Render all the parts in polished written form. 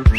Good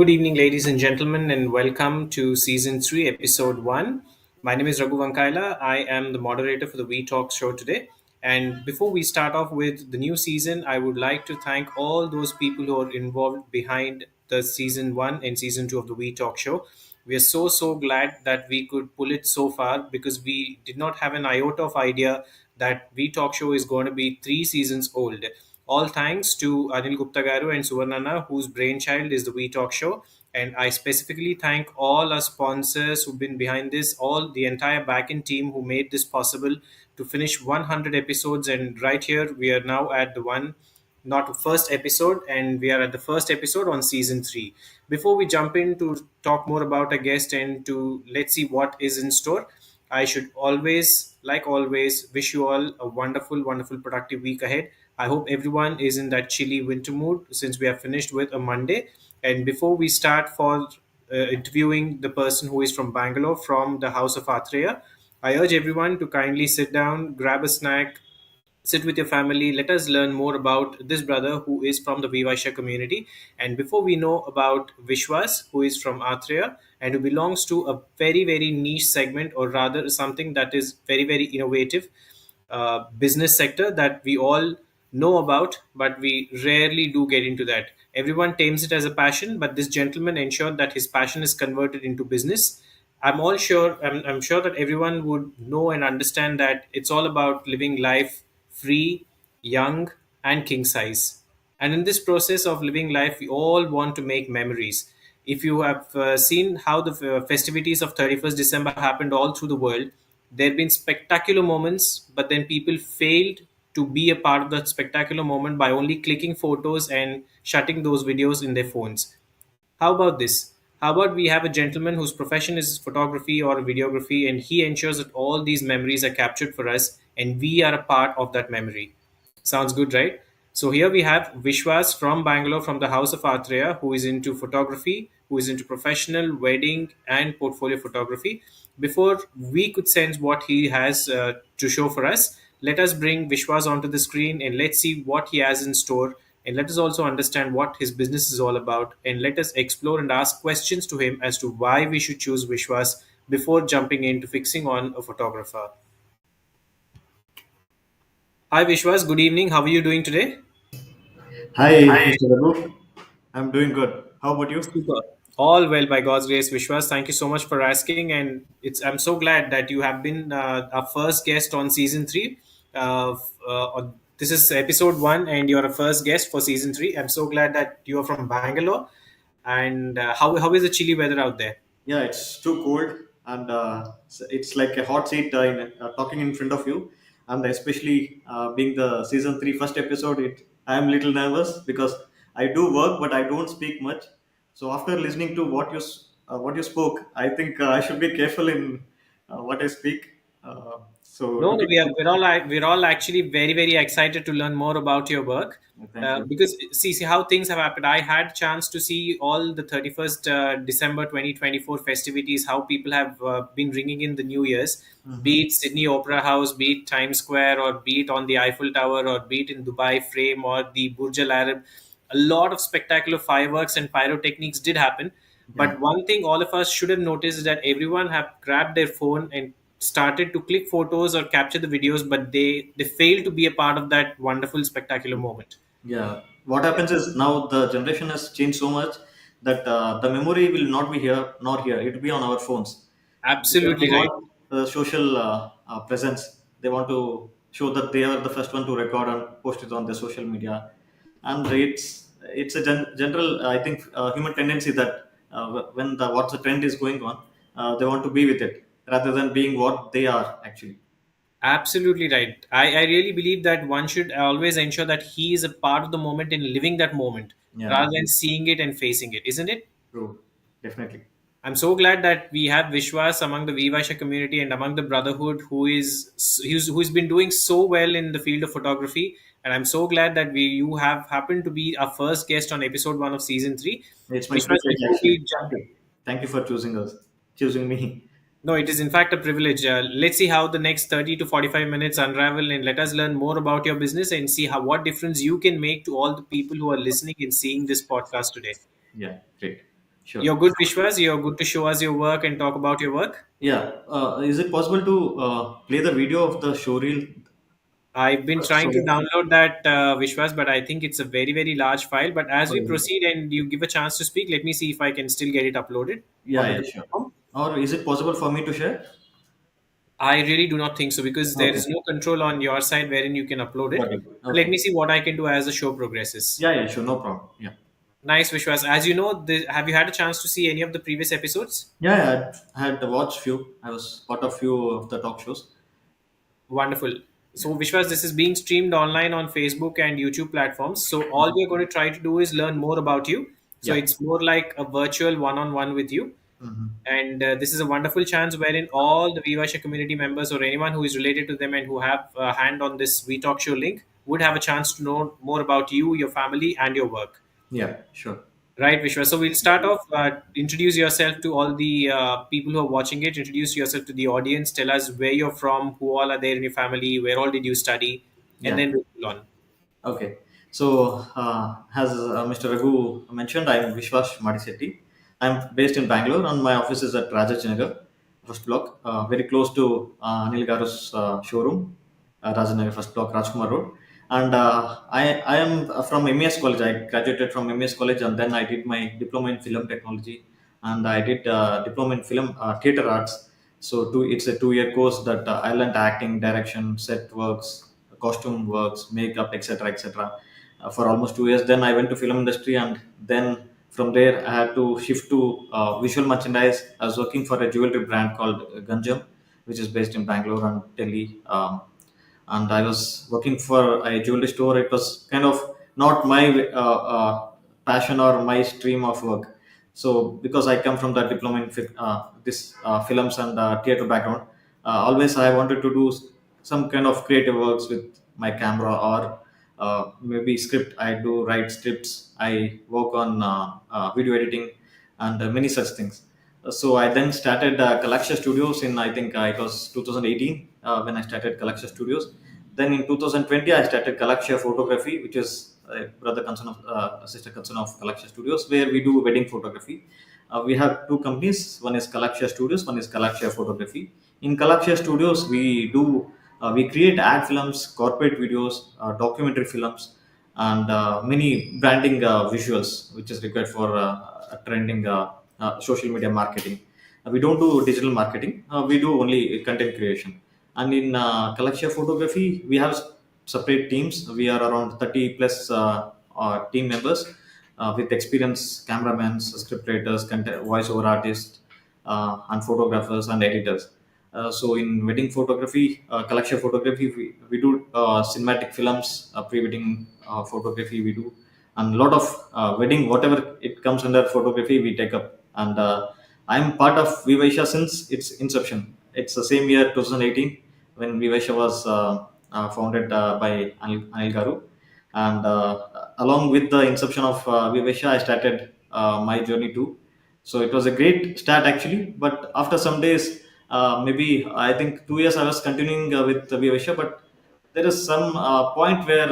evening, ladies and gentlemen, and welcome to season 3, episode 1. My name is Raghavendar. I am the moderator for the WeTalk show today. And before we start off with the new season, I would like to thank all those people who are involved behind the season 1 and season 2 of the WeTalk show. We are so glad that we could pull it so far because we did not have an iota of idea that WeTalk show is going to be 3 seasons old. All thanks to Anil Gupta Garu and Suvarnana, whose brainchild is the We Talk Show. And I specifically thank all our sponsors who've been behind this, all the entire backend team who made this possible to finish 100 episodes. And right here, we are now at the one, not first episode, and we are at the first episode on season 3. Before we jump in to talk more about a guest and to let's see what is in store, I should always, like always, wish you all a wonderful, productive week ahead. I hope everyone is in that chilly winter mood since we have finished with a Monday. And before we start for interviewing the person who is from Bangalore from the House of Atreya, I urge everyone to kindly sit down, grab a snack, sit with your family. Let us learn more about this brother who is from the WeVysya community. And before we know about Vishwas, who is from Atreya and who belongs to a very niche segment, or rather something that is very innovative business sector that we all know about, but we rarely do get into that. Everyone tames it as a passion, but this gentleman ensured that his passion is converted into business. I'm sure that everyone would know and understand that it's all about living life free, young, and king size. And in this process of living life, we all want to make memories. If you have seen how the festivities of 31st December happened all through the world, there have been spectacular moments, but then people failed to be a part of that spectacular moment by only clicking photos and shutting those videos in their phones. How about this? How about we have a gentleman whose profession is photography or videography, and he ensures that all these memories are captured for us and we are a part of that memory? Sounds good, right? So here we have Vishwas from Bangalore from the House of Atreya, who is into photography, who is into professional wedding and portfolio photography. Before we could sense what he has to show for us, let us bring Vishwas onto the screen and let's see what he has in store. And let us also understand what his business is all about. And let us explore and ask questions to him as to why we should choose Vishwas before jumping into fixing on a photographer. Hi, Vishwas. Good evening. How are you doing today? Hi, Mr. Raghu. I'm doing good. How about you? Super. All well by God's grace, Vishwas. Thank you so much for asking, and I'm so glad that you have been our first guest on season 3. This is episode 1, and you're a first guest for season 3. I'm so glad that you are from Bangalore. And how is the chilly weather out there? Yeah, it's too cold, and it's like a hot seat talking in front of you. And especially being the season three first episode, I am little nervous because I do work, but I don't speak much. So after listening to what you spoke, I think I should be careful in what I speak. So No, to no, be, we're all actually very excited to learn more about your work. thank you. Because see how things have happened. I had chance to see all the 31st December 2024 festivities. How people have been ringing in the New Year's, be it Sydney Opera House, be it Times Square, or be it on the Eiffel Tower, or be it in Dubai Frame or the Burj Al Arab. A lot of spectacular fireworks and pyrotechnics did happen. Yeah. But one thing all of us should have noticed is that everyone have grabbed their phone and started to click photos or capture the videos, but they fail to be a part of that wonderful spectacular moment. Yeah, what happens is now the generation has changed so much that the memory will not be here nor here. It will be on our phones because they Absolutely right. want the social presence. They want to show that they are the first one to record and post it on their social media, and it's a general I think human tendency that when the what the trend is going on, they want to be with it rather than being what they are actually. Absolutely right. I really believe that one should always ensure that he is a part of the moment and living that moment Yeah, rather than seeing it and facing it, isn't it? true, definitely. I'm so glad that we have Vishwas among the Vivasha community and among the brotherhood who's been doing so well in the field of photography. And I'm so glad that you have happened to be our first guest on episode 1 of season 3. It's my Vishwas, privilege before actually. we jump, Thank you for choosing us, choosing me. no, it is in fact a privilege. Let's see how the next 30 to 45 minutes unravel, and let us learn more about your business and see how what difference you can make to all the people who are listening and seeing this podcast today. Yeah, great. Sure. You're good, Vishwas. You're good to show us your work and talk about your work. Yeah. Is it possible to play the video of the show reel? I've been trying So to that, download that, Vishwas, but I think it's a very, very large file. But as oh, we is it? proceed and you give a chance to speak, let me see if I can still get it uploaded on Yeah, the yeah, Google sure. form. Or is it possible for me to share? I really do not think so because there Okay. is no control on your side wherein you can upload it. Got it. But let Okay. me see what I can do as the show progresses. Yeah, yeah, sure. No problem. Yeah. Nice, Vishwas. As you know, have you had a chance to see any of the previous episodes? Yeah, yeah. I had watched few. I was part of few of the talk shows. Wonderful. Yeah. So, Vishwas, this is being streamed online on Facebook and YouTube platforms. So, all we are going to try to do is learn more about you. So, Yeah. it's more like a virtual one on one with you. Hmm. And this is a wonderful chance wherein all the WeVysya community members or anyone who is related to them and who have a hand on this WeTalk show link would have a chance to know more about you, your family, and your work. Yeah, sure. Right, Vishwa. So we'll start off. Introduce yourself to all the people who are watching it. Introduce yourself to the audience. Tell us where you're from, who all are there in your family, where all did you study, and Yeah. then we'll move on. Okay. So, as Mr. Raghu mentioned, I'm Vishwas Madisetti. I'm based in Bangalore, and my office is at Rajachinagar, first block, very close to Anil Garu's showroom, Rajanagar, first block, Rajkumar Road. And I am from MES College. I graduated from MES College, and then I did my diploma in film technology, and I did diploma in film theater arts. So, it's a 2 year course that I learned acting, direction, set works, costume works, makeup, etc., etc. For almost 2 years. Then I went to film industry, and then from there I had to shift to visual merchandise. I was working for a jewelry brand called Ganjam, which is based in Bangalore and Delhi. And I was working for a jewelry store. It was kind of not my passion or my stream of work. So because I come from the diploma in this films and theater background, always I wanted to do some kind of creative works with my camera or maybe script. I do write scripts. I work on video editing and many such things. So I then started Kalaksha Studios in I think it was 2018 when I started Kalaksha Studios. Then in 2020 I started Kalaksha Photography, which is a brother concern of sister concern of Kalaksha Studios, where we do wedding photography. We have two companies. One is Kalaksha Studios. One is Kalaksha Photography. In Kalaksha Studios, we create ad films, corporate videos, documentary films, and many branding visuals, which is required for trending social media marketing. We don't do digital marketing. We do only content creation. And in Kalaksha Photography, we have separate teams. We are around 30 plus team members with experienced cameramen, script writers, content, voiceover artists, and photographers and editors. So in wedding photography, collection photography, we do cinematic films, pre-wedding photography we do, and a lot of wedding, whatever it comes under photography, we take up. And I'm part of WeVysya since its inception. It's the same year 2018 when WeVysya was founded by Anil Garu, and along with the inception of WeVysya, I started my journey too. So it was a great start actually, but after some days, maybe I think 2 years I was continuing with WeVysya, but there is some point where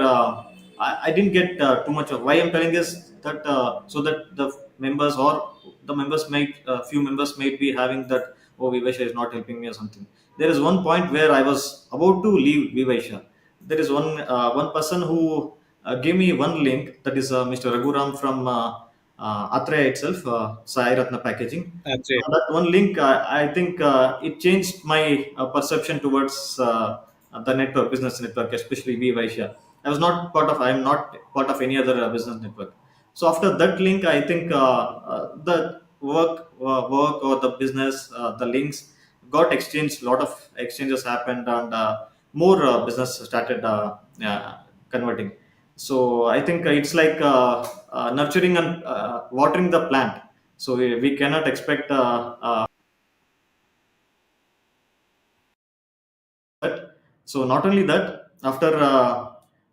I didn't get too much of. Why I'm telling is that so that the members or the members might few members might be having that, oh, Vivesha is not helping me or something. There is one point where I was about to leave Vivesha. There is one person who gave me one link, that is Mr. Raghuram from Atreya itself, Sai Ratna Packaging. That's it. That one link, I think it changed my perception towards the network, business network, especially WeVysya. I am not part of any other business network. So after that link, I think the work or the business, the links got exchanged. A lot of exchanges happened, and more business started converting. So I think it's like nurturing and watering the plant. So we cannot expect that. So not only that, after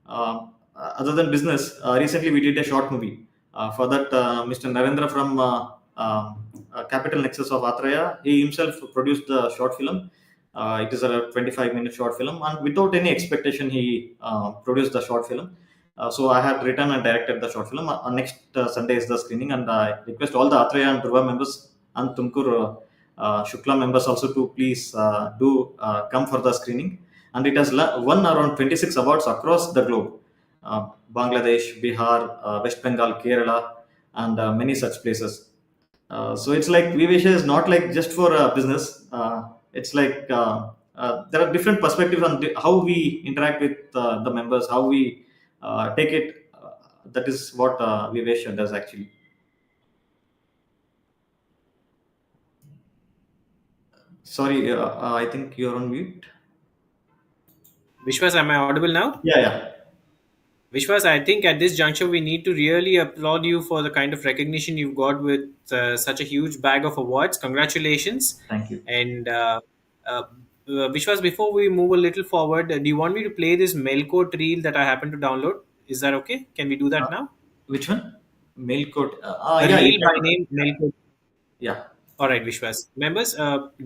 Other than business, recently we did a short movie. For that, Mr. Narendra from Capital Nexus of Atraya, he himself produced the short film. It is a 25-minute short film, and without any expectation, he produced the short film. So I had written and directed the short film. Next Sunday is the screening, and I request all the Atraya and Dhruva members and Tumkur Shukla members also to please do come for the screening. And it has won around 26 awards across the globe. Bangladesh, Bihar, West Bengal, Kerala, and many such places. So it's like WeVysya is not like just for business. It's like there are different perspectives on how we interact with the members, how we take it. That is what WeVysya does actually. Sorry, I think you're on mute. Vishwas, am I audible now? Yeah, yeah. Vishwas, I think at this juncture we need to really applaud you for the kind of recognition you've got with such a huge bag of awards. Congratulations. Thank you. And Vishwas, before we move a little forward, do you want me to play this Mailcoat reel that I happen to download? Is that okay? Can we do Uh, that now? which one? Mail code. A Yeah, you reel by can. name Mailcoat. Yeah. All right, Vishwas. Members,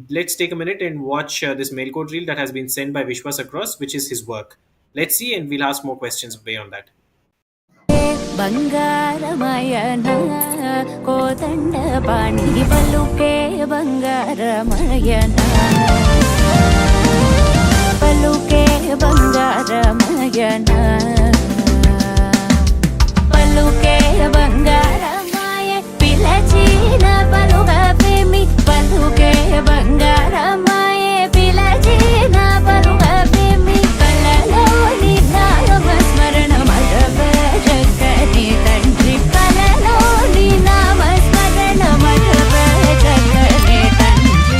let's take a minute and watch this Mailcoat reel that has been sent by Vishwas across, which is his work. Let's see, and we'll ask more questions beyond that. ಬಂಗಾರಮಯನ ಕೋದಂಡ ಪಾಣಿ ಬಲುಕೆ ಬಂಗಾರಮಯನ ಬಲುಕೆ ಬಂಗಾರಮಯನ ಬಲುಕೆ ಬಂಗಾರಮಯ ಪಿಲಚೀನ ಬಲುಗ ಪ್ರೇಮಿ ಬಲುಕೆ ಬಂಗಾರಮಯ ಪಿಲಚೀನ ಬಲುಗ ಪ್ರೇಮಿ ಕలలో ನಿಧಾನ ಸ್ಮರಣ ಮರಬ ಜಗನಿ ತಂಡ್ರಿ ಕలలో ನಿನಾಮ ಸ್ಮರಣ ಮರಬ ಜಗನಿ ತಂಡ್ರಿ.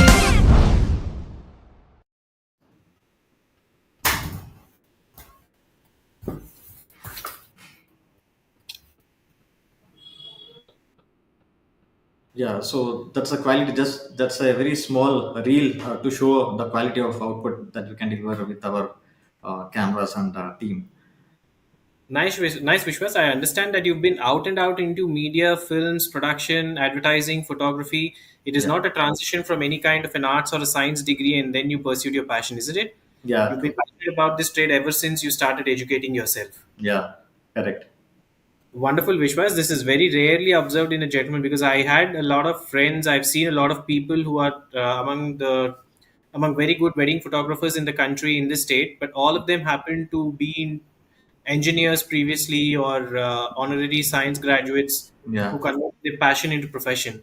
Yeah, so that's a quality. Just that's a very small reel to show the quality of output that we can deliver with our cameras and team. Nice, Vishwas. I understand that you've been out and out into media, films, production, advertising, photography. It is Yeah, not a transition from any kind of an arts or a science degree, and then you pursued your passion, isn't it? yeah, You've been true. passionate about this trade ever since you started educating yourself. Yeah, correct. Wonderful, Vishwas. This is very rarely observed in a gentleman because I had a lot of friends. I've seen a lot of people who are among very good wedding photographers in the country, in the state, but all of them happen to be engineers previously or honorary science graduates who Yeah, convert their passion into profession.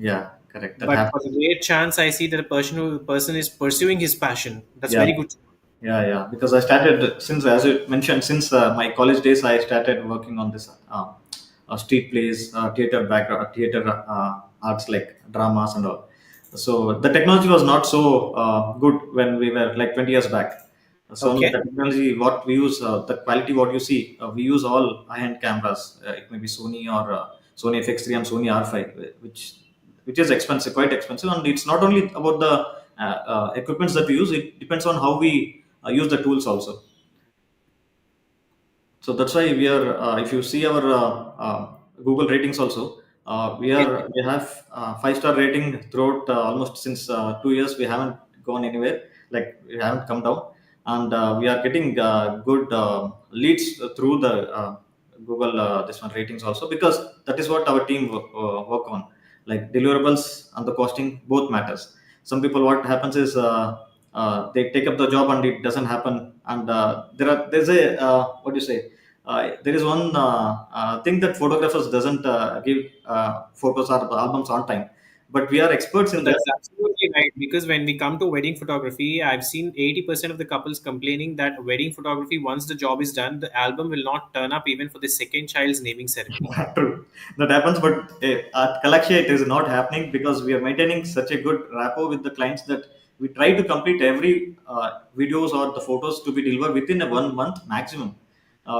yeah, correct. That But for the happens. rare chance I see that a person is pursuing his passion. That's Yeah, very good. yeah, yeah. Because I started since, as you mentioned, since my college days, I started working on this street plays, theater background, theater arts like dramas and all. So the technology was not so good when we were like 20 years back. So only Okay. the technology what we use, the quality what you see, we use all high-end cameras. It may be Sony or Sony FX3 and Sony R5, which is expensive, quite expensive. And it's not only about the equipments that we use; it depends on how we use the tools also. So that's why we are. If you see our Google ratings also, Yes. we have 5-star rating throughout almost since 2 years. We haven't gone anywhere. Like we haven't come down, and we are getting good leads through the Google this one ratings also, because that is what our team work on. Like deliverables and the costing both matters. Some people, what happens is they take up the job and it doesn't happen, and there's a what do you say, there is one thing that photographers doesn't give photos or the albums on time, but we are experts No, in that. that's absolutely right. Because when we come to wedding photography, I've seen 80% of the couples complaining that wedding photography, once the job is done, the album will not turn up even for the second child's naming ceremony. True, that happens, but at Kalakshya it is not happening because we are maintaining such a good rapport with the clients that we try to complete every videos or the photos to be delivered within a 1 month maximum.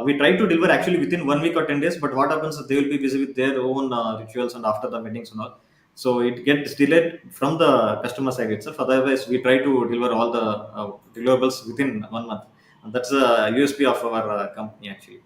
We try to deliver actually within 1 week or 10 days, but what happens is they will be busy with their own rituals and after the weddings and all. So it gets delayed from the customer side itself. Otherwise, we try to deliver all the deliverables within 1 month. That's a USP of our company actually.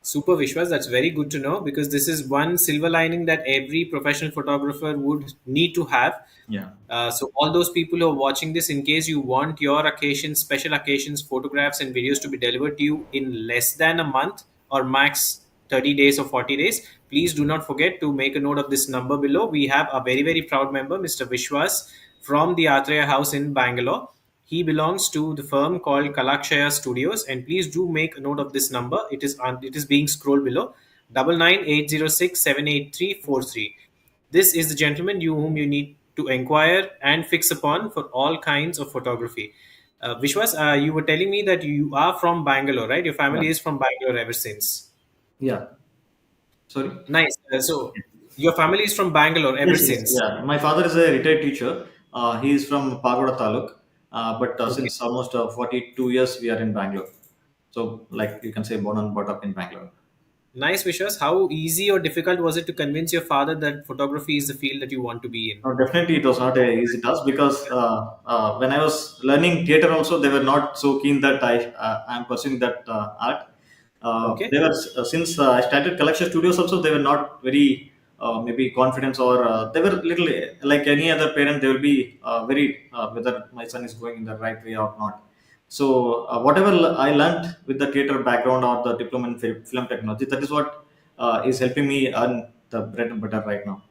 Super Vishwas, that's very good to know because this is one silver lining that every professional photographer would need to have. Yeah. So, all those people who are watching this, in case you want your occasions, special occasions, photographs, and videos to be delivered to you in less than a month or max 30 days or 40 days, please do not forget to make a note of this number below. We have a very, very proud member, Mr. Vishwas, from the Atreya House in Bangalore. He belongs to the firm called Kalakshaya Studios, and please do make a note of this number. It is being scrolled below 9980678343. This is the gentleman whom you need to inquire and fix upon for all kinds of photography. Vishwas, you were telling me that you are from Bangalore, right? Your Yeah. family is from Bangalore ever since. Yeah. Sorry. Nice. So your family is from Bangalore ever Yes, yes, since. yeah. My father is a retired teacher. He is from Pagoda Taluk, but Okay. since almost 42 years we are in Bangalore. So, like you can say, born and brought up in Bangalore. Nice, Vishwas. How easy or difficult was it to convince your father that photography is the field that you want to be in? Definitely, it was not a easy task because when I was learning theater, also they were not so keen that I am pursuing that art. Okay. They were since I started collection studios, also they were not very maybe confident, or they were little like any other parent. They will be very whether my son is going in the right way or not. So whatever I learned with the theater background or the diploma in film technology, that is what is helping me earn the bread and butter right now.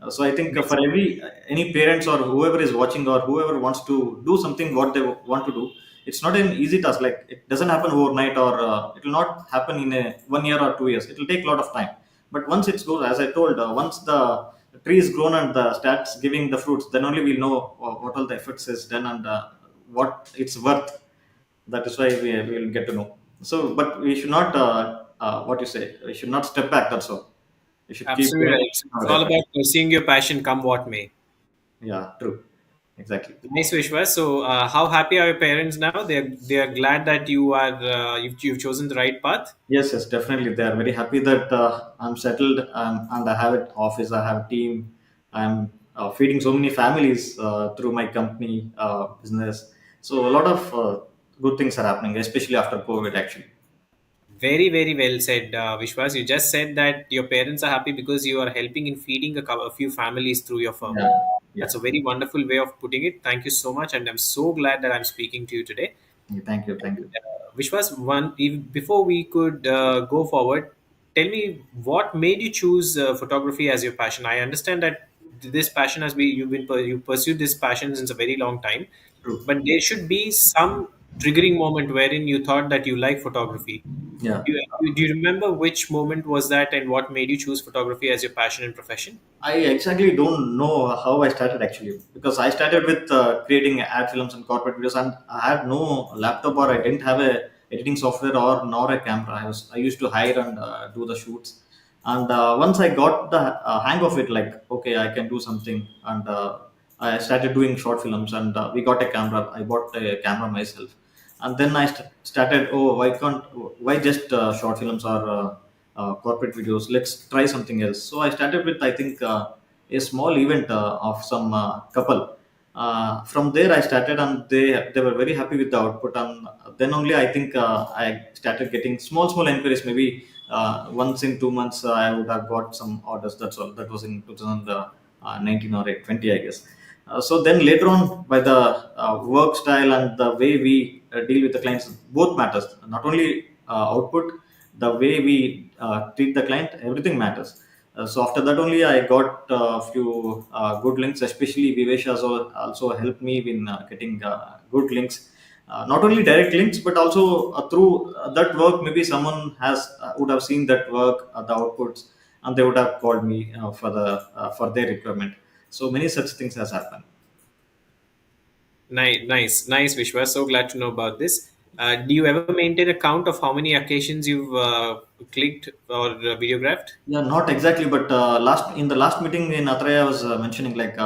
So I think for Nice. every any parents or whoever is watching or whoever wants to do something what they want to do, it's not an easy task. Like it doesn't happen overnight, or it will not happen in a 1 year or 2 years. It will take a lot of time. But once it's grown, as I told, once the tree is grown and starts giving the fruits, then only we'll know what all the efforts is done and what it's worth. That is why we will get to know. So, but we should not what you say. We should not step back. That's all. We should keep Absolutely going right. So it's our all effort. about pursuing your passion, come what may. Yeah, true. Exactly. Nice, Vishwas. So, how happy are your parents now? They are glad that you've chosen the right path. Yes, yes, definitely. They are very happy that I'm settled, and I have an office, I have a team. I'm feeding so many families through my company business. So a lot of good things are happening, especially after COVID, actually. Very, very well said, Vishwas. You just said that your parents are happy because you are helping in feeding a few families through your firm. Yeah, yeah. That's a very wonderful way of putting it. Thank you so much, and I'm so glad that I'm speaking to you today. Yeah, thank you, thank you. Vishwas, before we could go forward, tell me what made you choose photography as your passion. I understand that this passion has been you pursued this passion since a very long time, True. but there should be some triggering moment wherein you thought that you like photography. Yeah. Do you remember which moment was that, and what made you choose photography as your passion and profession? I exactly don't know how I started actually, because I started with creating ad films and corporate videos, and I had no laptop, or I didn't have a editing software or nor a camera. I used to hire and do the shoots, and once I got the hang of it, like okay, I can do something, and I started doing short films, and we got a camera. I bought a camera myself, and then I started. Oh, why just short films or corporate videos? Let's try something else. So I started with, I think, a small event of some couple. From there I started, and they were very happy with the output, and then only I think I started getting small inquiries. Maybe once in 2 months I would have got some orders. That's all. That was in 2019 or 20, I guess. So then later on, by the work style and the way we deal with the clients, both matters. Not only output, the way we treat the client, everything matters. So after that only I got a few good links, especially WeVysya also helped me in getting good links. Not only direct links, but also through that work, maybe someone has would have seen that work, the outputs, and they would have called me for their requirement. So many such things has happened. Nice, Vishwas. So glad to know about this. Do you ever maintain a count of how many occasions you've clicked or videographed? Yeah, not exactly, but last in the last meeting in Atraya, I was mentioning like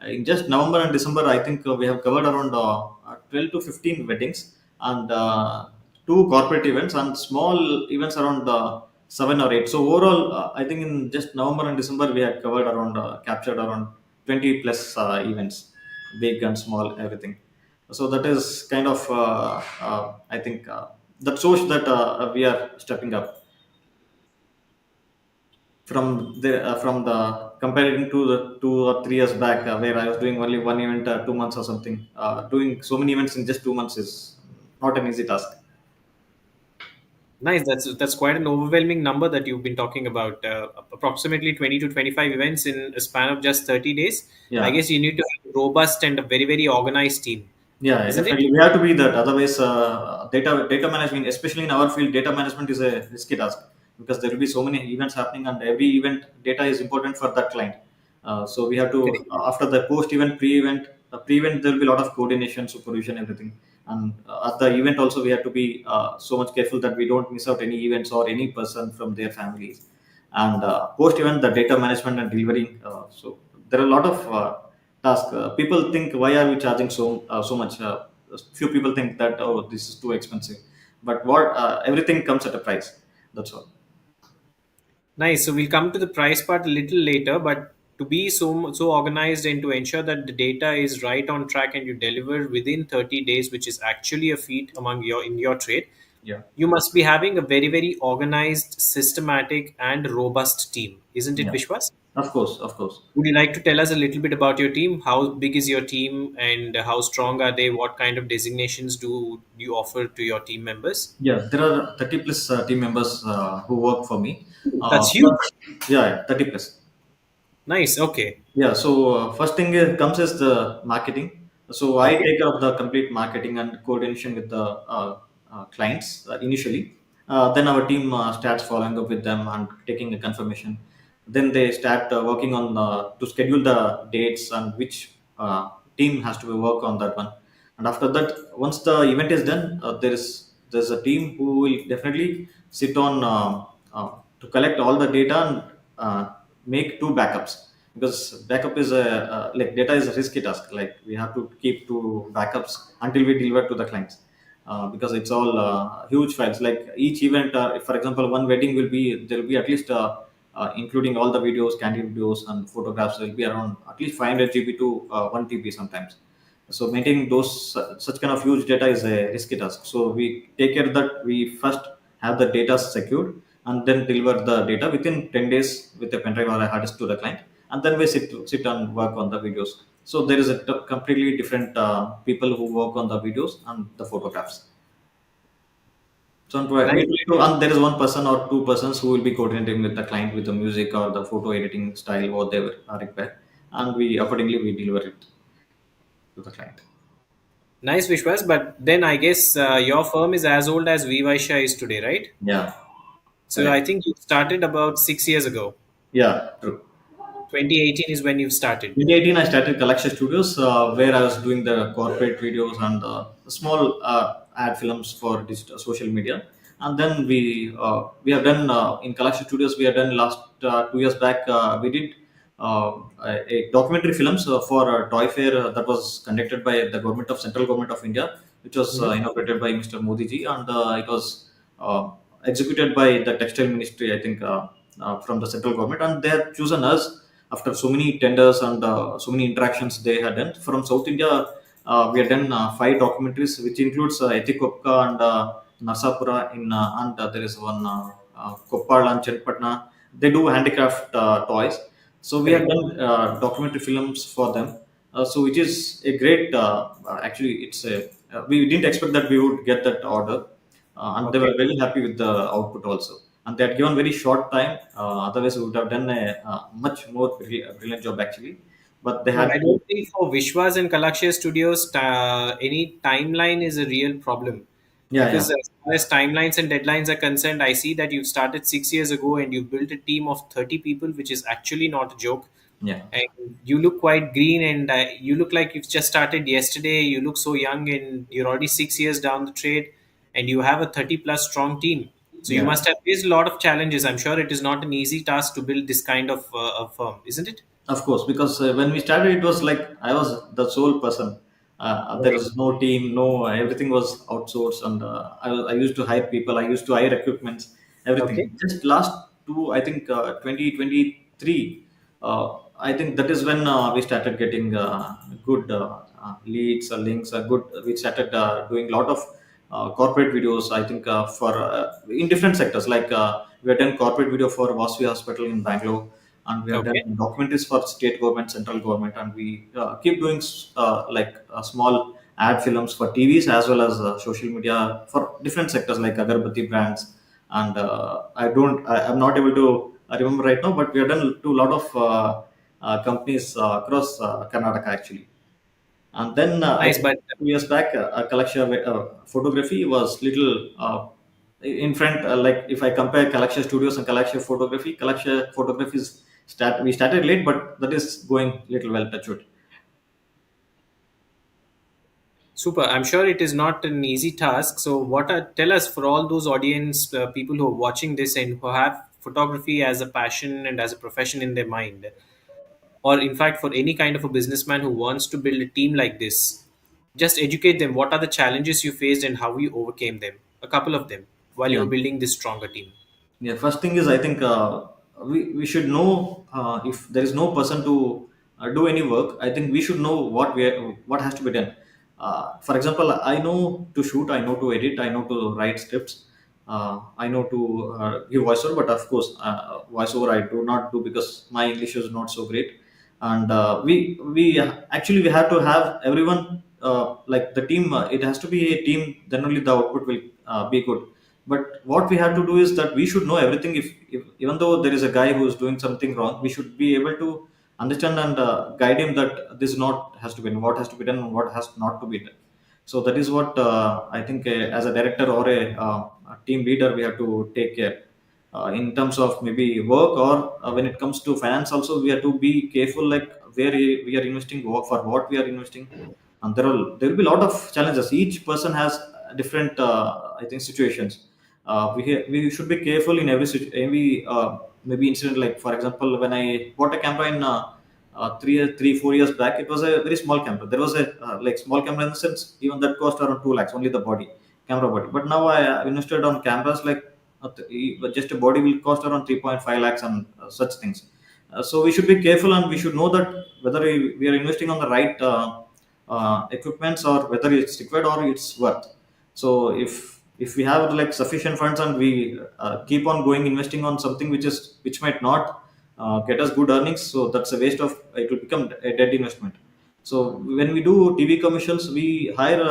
in just November and December, I think we have covered around 12 to 15 weddings, and two corporate events, and small events around 7 or 8. So overall, I think in just November and December, we had covered around captured around 20 plus events, big and small, everything. So that is kind of I think that shows that we are stepping up from the comparing to the 2 or 3 years back, where I was doing only one event 2 months or something. Doing so many events in just 2 months is not an easy task. Nice. That's quite an overwhelming number that you've been talking about. Approximately 20 to 25 events in a span of just 30 days. I Yeah. guess you need to have a robust and a very, very organized team, Yeah, isn't it? definitely. We have to be that. Otherwise, data management, especially in our field, data management is a risky task because there will be so many events happening, and every event data is important for that client. So we have to Correct. after the post event, pre event there will be a lot of coordination, supervision, everything. And at the event also we have to be so much careful that we don't miss out any events or any person from their families. And post event, the data management and delivering. So there are a lot of task. People think, why are we charging so much? Few people think that, oh, this is too expensive, but what everything comes at a price. That's all. Nice. So we'll come to the price part a little later, but to be so organized and to ensure that the data is right on track and you deliver within 30 days, which is actually a feat among your in your trade, Yeah, you must be having a very, very organized, systematic, and robust team, isn't it, yeah. Vishwas? Of course, of course. Would you like to tell us a little bit about your team? How big is your team and how strong are they? What kind of designations do you offer to your team members? Yeah, there are 30 plus team members who work for me. That's huge. Plus, yeah, 30 plus. Nice. Okay. Yeah, so first thing comes is the marketing. So I Okay. take care of the complete marketing and coordination with the clients initially. Then our team starts following up with them and taking a confirmation. Then they start working on to schedule the dates and which team has to be work on that one. And after that, once the event is done, there's a team who will definitely sit on to collect all the data and make two backups, because backup is a like data is a risky task. Like we have to keep two backups until we deliver to the clients, because it's all huge files. Like each event, if for example one wedding will be, there will be at least including all the videos, candid videos and photographs, will be around at least 500 GB to 1 TB sometimes. So maintaining those such kind of huge data is a risky task. So we take care that we first have the data secured and then deliver the data within 10 days with a pen drive or a hard disk to the client, and then we sit and work on the videos. So there is a completely different people who work on the videos and the photographs. So we Nice. try to, and there is one person or two persons who will be coordinating with the client with the music or the photo editing style what they are required, and we accordingly we deliver it to the client. Nice, Vishwas. But then I guess your firm is as old as WeVysya is today, right? Yeah, So I correct. think you started about 6 years ago. Yeah, true. 2018 is when you've started. 2018, I started Collection Studios, where I was doing the corporate videos and small ad films for digital social media. And then we have done in Collection Studios. We have done last 2 years back. We did a documentary films for a toy fair that was conducted by the government of central government of India, which was Mhm. inaugurated by Mr. Modi ji, and it was executed by the Textile Ministry, I think, from the central government, and they had chosen us after so many tenders and so many interactions they had done. From South India, we had done five documentaries, which includes Etikopka and Narsapura and there is one Koppal and Chenpatna. They do handicraft toys. So we have Correct. done documentary films for them. So which is a great, actually, it's a, we didn't expect that we would get that order, and they Okay. were very happy with the output also. And they had given very short time. Otherwise, we would have done a much more brilliant job actually. But they No, had I to. don't think for Vishwas and Kalakshya Studios, any timeline is a real problem. Yeah, yeah, Because as far as timelines and deadlines are concerned, I see that you've started 6 years ago and you've built a team of 30 people, which is actually not a joke. yeah, And you look quite green and you look like you've just started yesterday. You look so young and you're already 6 years down the trade and you have a 30 plus strong team. So you yeah. must have faced a lot of challenges. I'm sure it is not an easy task to build this kind of a firm, isn't it? Of course, because when we started, it was like I was the sole person. There Okay. was no team, no everything was outsourced, and I used to hire people. I used to hire equipments, Okay. everything. Just last two, I think, 2023. I think that is when we started getting good leads, links, good. We started doing a lot of corporate videos. I think for in different sectors. Like we have done corporate video for Vasvi Hospital in Bangalore, and we have done Okay. documentaries for state government, central government, and we keep doing like small ad films for TVs as well as social media for different sectors like agarbatti brands. And I'm not able to remember right now, but we have done to a lot of companies across Karnataka actually. And then I Nice, think but 2 years back, collection photography was little in front. Like if I compare collection studios and collection photography is we started late, but that is going little well. Touch wood. super. I'm sure it is not an easy task. So, tell us for all those audience people who are watching this and who have photography as a passion and as a profession in their mind, or in fact for any kind of a businessman who wants to build a team like this, just educate them. What are the challenges you faced and how you overcame them? A couple of them while you Yeah. were building this stronger team. Yeah, first thing is I think we should know if there is no person to do any work. I think we should know what has to be done. For example, I know to shoot, I know to edit, I know to write scripts, I know to give voiceover. But of course, voiceover I do not do because my English is not so great. And we actually we have to have everyone like the team. It has to be a team. Then only the output will be good. But what we have to do is that we should know everything. If even though there is a guy who is doing something wrong, we should be able to understand and guide him that this not has to be done, what has to be done, and what has not to be done. So that is what I think as a director or a team leader we have to take care in terms of maybe work, or when it comes to finance also we have to be careful like where we are investing, for what we are investing. And there will be a lot of challenges. Each person has different I think situations. We should be careful in every maybe incident. Like for example, when I bought a camera in 4 years back, it was a very small camera. There was a like small camera in the sense, even that cost around 2 lakhs, only the camera body. But now I invested on cameras like just a body will cost around 3.5 lakhs and such things. So we should be careful, and we should know that whether we are investing on the right equipments, or whether it's required or it's worth. So if we have like sufficient funds, and we keep on going investing on something which might not get us good earnings, so that's a waste of, it will become a dead investment. So when we do TV commercials, we hire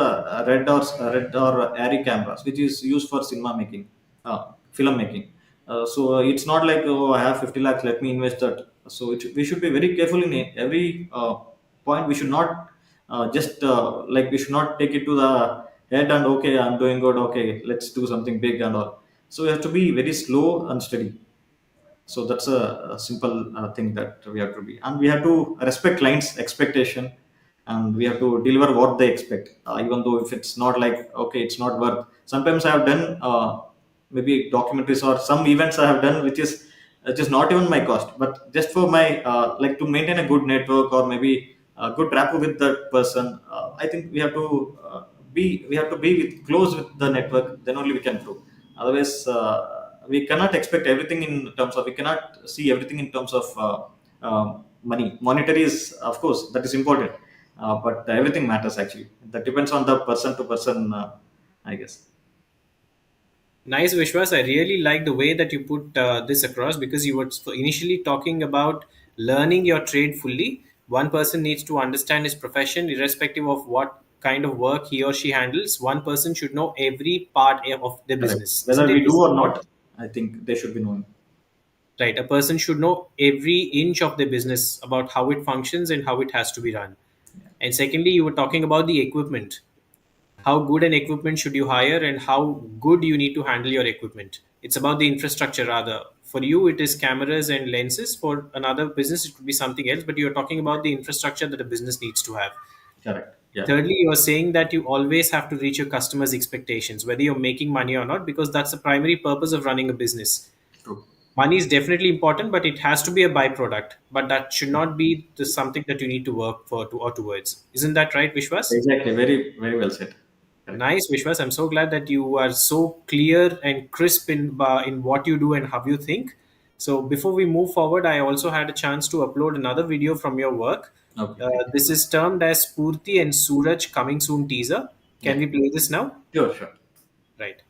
red or airy cameras, which is used for cinema making, film making. So it's not like, oh, I have 50 lakhs, let me invest that. So we should be very careful in every point. We should not just like we should not take it to the head and okay, I'm doing good, okay, let's do something big and all. So we have to be very slow and steady. So that's a simple thing that we have to be, and we have to respect clients expectation, and we have to deliver what they expect, even though if it's not like, okay, it's not worth. Sometimes I have done maybe documentaries or some events I have done, which is just not even my cost, but just for my like to maintain a good network, or maybe a good rapport with that person. I think we have to be close with the network, then only we can grow. Otherwise we cannot expect everything in terms of, we cannot see everything in terms of monetary is, of course, that is important. But everything matters actually. That depends on the person to person, I guess. Nice, Vishwas. I really like the way that you put this across, because you were initially talking about learning your trade fully. One person needs to understand his profession, irrespective of what kind of work he or she handles. One person should know every part of the Correct. business, Whether isn't it? we do This is or what, not, I think they should be known. right? A person should know every inch of the business about how it functions and how it has to be run. And secondly, you were talking about the equipment. How good an equipment should you hire and how good you need to handle your equipment. It's about the infrastructure rather. For you, it is cameras and lenses. For another business, it could be something else, but you're talking about the infrastructure that a business needs to have. Correct. Yeah. Thirdly, you are saying that you always have to reach your customers' expectations, whether you're making money or not, because that's the primary purpose of running a business. True. Money is definitely important, but it has to be a byproduct. But that should not be something that you need to work for or towards. Isn't that right, Vishwas? Exactly. Very, very well said. Correct. Nice, Vishwas. I'm so glad that you are so clear and crisp in what you do and how you think. So before we move forward, I also had a chance to upload another video from your work. Okay. This is termed as Spurti and Suraj coming soon teaser. Can Yeah. we play this now? Sure. Sure. Right.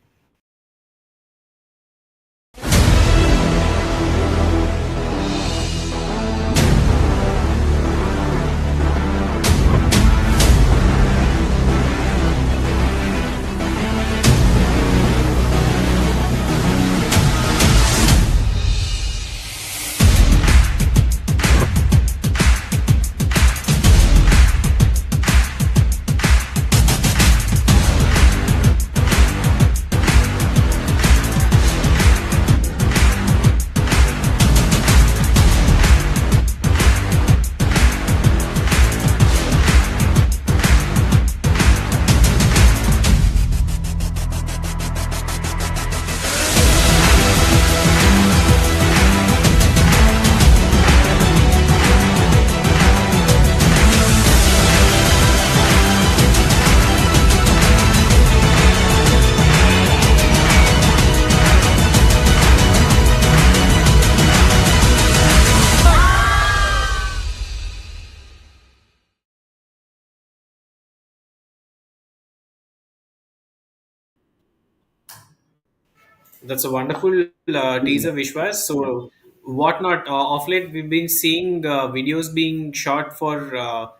That's a wonderful teaser, Vishwas. Yeah. So, what not? Of late, we've been seeing videos being shot for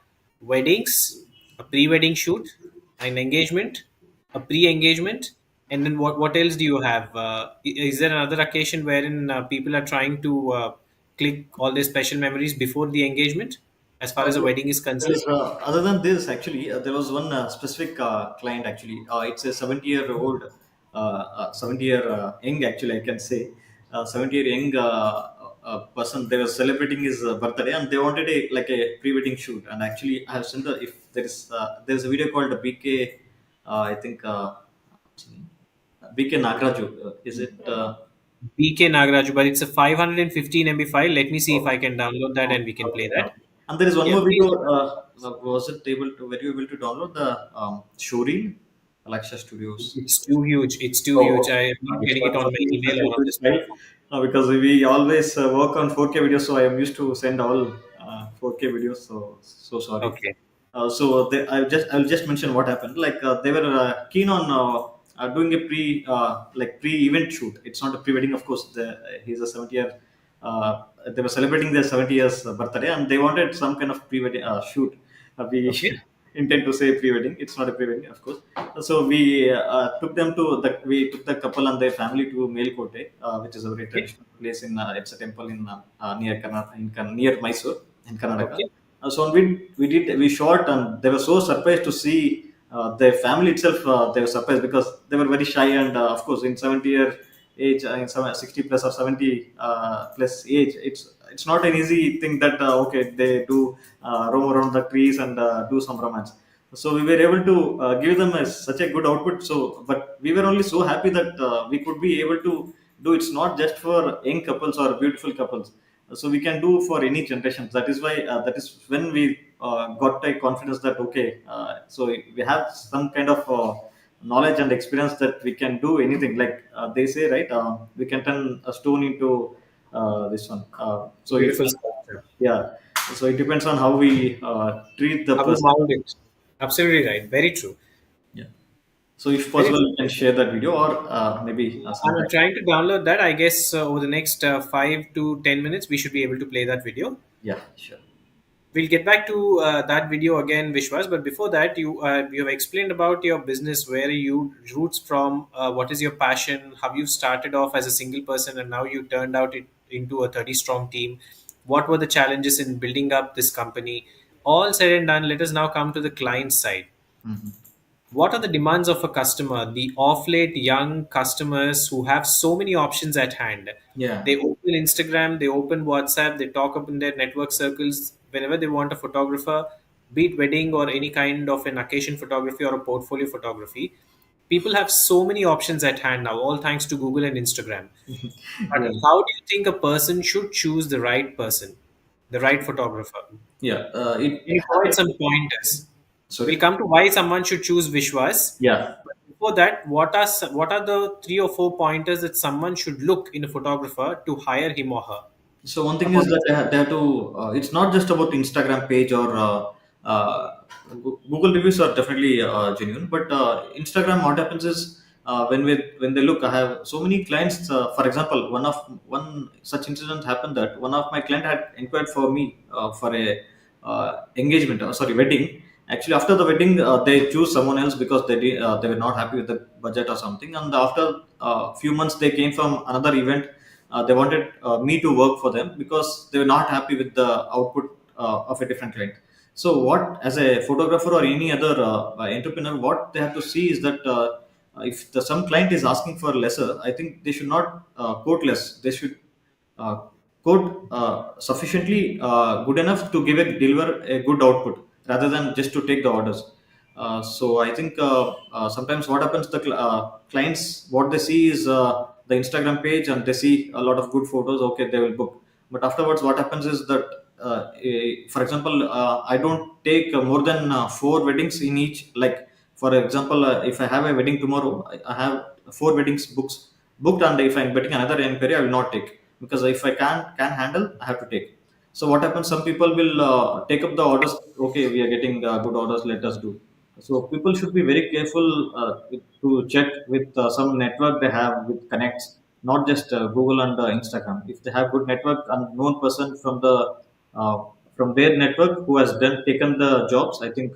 weddings, a pre-wedding shoot, an engagement, a pre-engagement, and then what else do you have? Is there another occasion wherein people are trying to click all their special memories before the engagement, as far as a Yeah. wedding is concerned? There's, other than this, actually, there was one specific client. Actually, it's a 70-year-old, 70-year young. Actually, I can say, 70-year young person. They were celebrating his birthday, and they wanted a like a pre-wedding shoot. And actually, I have seen the if there's a video called BK. I think what's his name? BK Nagraju. Is it? BK Nagaraju, but it's a 515 MB file. Let me see if Okay. I can download that and we can play Okay. that. And there is one Yeah, more please. video. Was it able to? Were you able to download the showreel, Alexa Studios? It's too huge. It's too Oh, huge. I am not it's getting not it on for my me. email Such a or on huge this file platform. because we always work on 4K videos, so I am used to send all 4K videos. So sorry. Okay. I'll just mention what happened. Like they were keen on doing a pre-event shoot. It's not a pre-wedding, of course. He's a 70-year. They were celebrating their 70 years birthday, and they wanted some kind of pre-wedding shoot. We Okay. intend to say pre-wedding. It's not a pre-wedding, of course. So we took the couple and their family to Melkote, which is a very Okay. traditional place in it's a temple in near near Mysore in Karnataka. Okay. So we shot and they were so surprised to see their family itself. They were surprised because they were very shy and of course in 70-year age, in 60 plus or 70 plus age, it's not an easy thing that okay they do roam around the trees and do some romance. So we were able to give them such a good output. So, but we were only so happy that we could be able to do. It's not just for young couples or beautiful couples, so we can do for any generation. That is why that is when we got a confidence that okay, so we have some kind of knowledge and experience that we can do anything. Like they say, right? We can turn a stone into this one. Beautiful sculpture. Yeah. So it depends on how we treat the How we person. mold it. Absolutely right. Very true. Yeah. So if Very possible, true. you can share that video or maybe I'm sometime. trying to download that. I guess over the next 5 to 10 minutes, we should be able to play that video. Yeah, sure. We'll get back to that video again, Vishwas. But before that, you have explained about your business, where you roots from, what is your passion, how you started off as a single person, and now you turned out into a 30 strong team. What were the challenges in building up this company? All said and done, let us now come to the client side. Mhm. What are the demands of a customer, the off late young customers who have so many options at hand? Yeah. They open Instagram, they open WhatsApp, they talk up in their network circles whenever they want a photographer, be it wedding or any kind of an occasion photography or a portfolio photography. People have so many options at hand now, all thanks to Google and Instagram. But Yeah. how do you think a person should choose the right person, the right photographer? Yeah. Can you provide some pointers? Sorry. We'll come to why someone should choose Vishwas. Yeah. But before that, what are the 3 or 4 pointers that someone should look in a photographer to hire him or her? So one thing is According that to they have to. It's not just about Instagram page or Google reviews are definitely genuine, but Instagram. What happens is when they look, I have so many clients. For example, one such incident happened that one of my client had inquired for me for a engagement. Sorry, wedding. Actually, after the wedding, they choose someone else because they were not happy with the budget or something. And after few months, they came from another event. They wanted me to work for them because they were not happy with the output of a different client. So what, as a photographer or any other entrepreneur, what they have to see is that if some client is asking for lesser, I think they should not quote less. They should uh, code sufficiently good enough to deliver a good output rather than just to take the orders. So I think sometimes what happens, clients, what they see is the Instagram page and they see a lot of good photos. Okay, they will book. But afterwards, what happens is that, for example, I don't take more than four weddings in each. Like for example, if I have a wedding tomorrow, I have four weddings booked, and if I'm getting another inquiry, I will not take, because if I can handle, I have to take. So what happens, some people will take up the orders. Okay, we are getting good orders, let us do. So people should be very careful to check with some network they have with connects, not just Google and Instagram. If they have good network and known person uh, from their network who has done taken the jobs, I think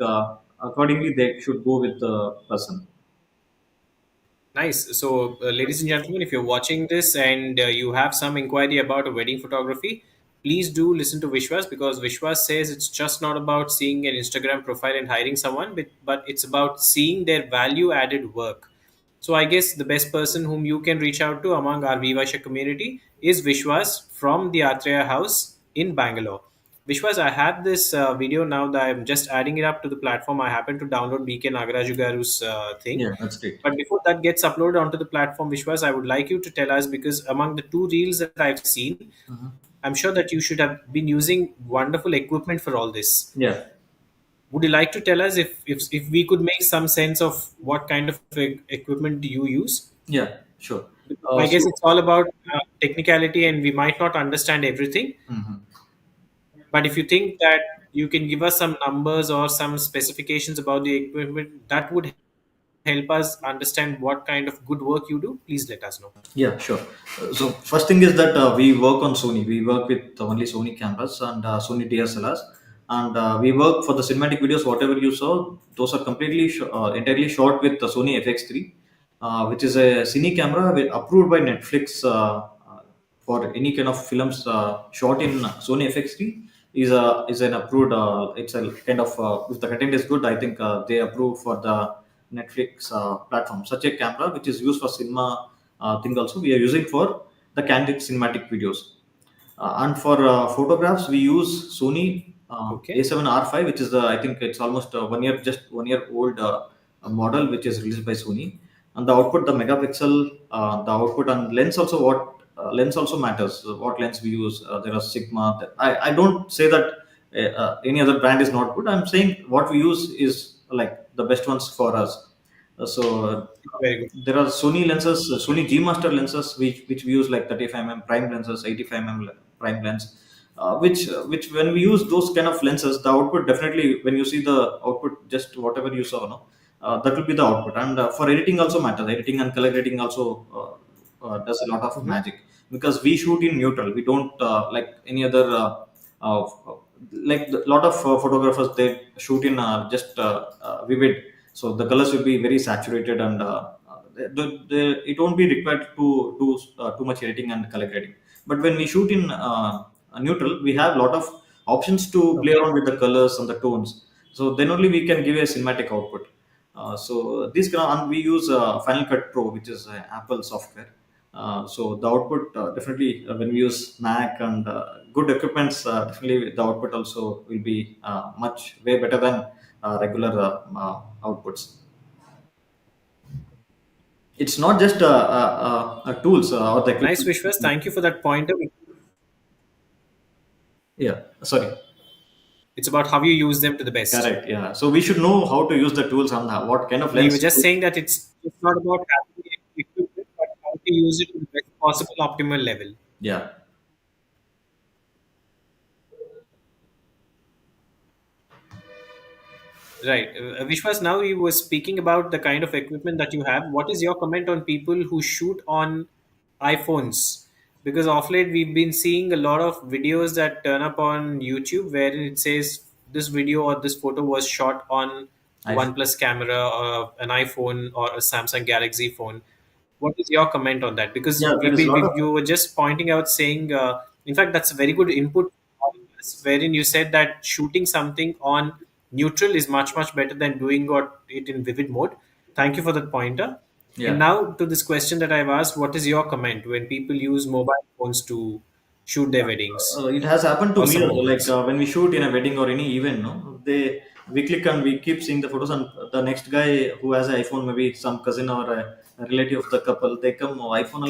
accordingly they should go with the person. Nice. So, ladies and gentlemen, if you're watching this and you have some inquiry about a wedding photography, please do listen to Vishwas, because Vishwas says it's just not about seeing an Instagram profile and hiring someone, but it's about seeing their value added work. So, I guess the best person whom you can reach out to among our WeVysya community is Vishwas from the Atreya House in Bangalore. Vishwas, I have this video now that I'm just adding it up to the platform. I happen to download BK Nagaraju Garu's thing. Yeah, that's great. But before that gets uploaded onto the platform, Vishwas, I would like you to tell us, because among the two reels that I've seen, I'm sure that you should have been using wonderful equipment for all this. Yeah. Would you like to tell us if we could make some sense of what kind of equipment do you use? Yeah, sure. I guess So it's all about technicality, and we might not understand everything. mhm. But if you think that you can give us some numbers or some specifications about the equipment, that would help us understand what kind of good work you do, please let us know. Yeah, sure. So first thing is that we work on Sony. We work with only Sony cameras and Sony DSLRs, and we work for the cinematic videos. Whatever you saw, those are completely entirely shot with the Sony FX3, which is a cine camera approved by Netflix for any kind of films shot in Sony FX3 is an approved. It's a kind of if the content is good, I think they approve for the Netflix platform. Such a camera, which is used for cinema thing, also we are using for the candid cinematic videos. And for photographs, we use Sony Okay. A7R5, which is I think it's almost 1 year, just 1 year old model, which is released by Sony. And the output, the megapixel, the output and lens also. What lens also matters. What lens we use? There are Sigma. I don't say that any other brand is not good. I'm saying what we use is like the best ones for us. So Very good. there are Sony lenses, Sony G Master lenses, which we use, like 35 mm prime lenses, 85 mm prime lens, which when we use those kind of lenses, the output definitely, when you see the output, just whatever you saw, no, that will be the output. And for editing also matters. Editing and color grading also does a lot of Mhm. magic, because we shoot in neutral. We don't like any other. Uh, like a lot of photographers, they shoot in just vivid, so the colors will be very saturated, and it won't be required to do too much editing and color grading. But when we shoot in neutral, we have a lot of options to play Okay. around with the colors and the tones, so then only we can give a cinematic output. So this kind of, and we use Final Cut Pro, which is Apple software. So the output definitely, when we use Mac and good equipments, definitely the output also will be much way better than regular outputs. It's not just tools or the Nice, equipment. Vishwas. Thank you for that pointer. Yeah, sorry. It's about how you use them to the best. Correct. Yeah. So we should know how to use the tools and what kind of So you were lens. just saying that it's not about having the equipment, but how to use it to the best possible optimal level. Yeah. Right. Vishwas, now you were speaking about the kind of equipment that you have. What is your comment on people who shoot on iPhones? Because off late we've been seeing a lot of videos that turn up on YouTube where it says this video or this photo was shot on a iPhone. OnePlus camera or an iPhone or a Samsung Galaxy phone. What is your comment on that? Because Yeah, there is a lot you of. were just pointing out saying, in fact, that's a very good input, wherein you said that shooting something on neutral is much better than doing it in vivid mode. Thank you for that pointer. And Yeah. now to this question that I've asked, what is your comment when people use mobile phones to shoot their weddings It has happened to or me some also. Like moments? when we shoot in a wedding or any event, no, we click and we keep seeing the photos, and the next guy who has an iPhone, maybe some cousin or a relative of the couple, they come, "Oh, iPhone.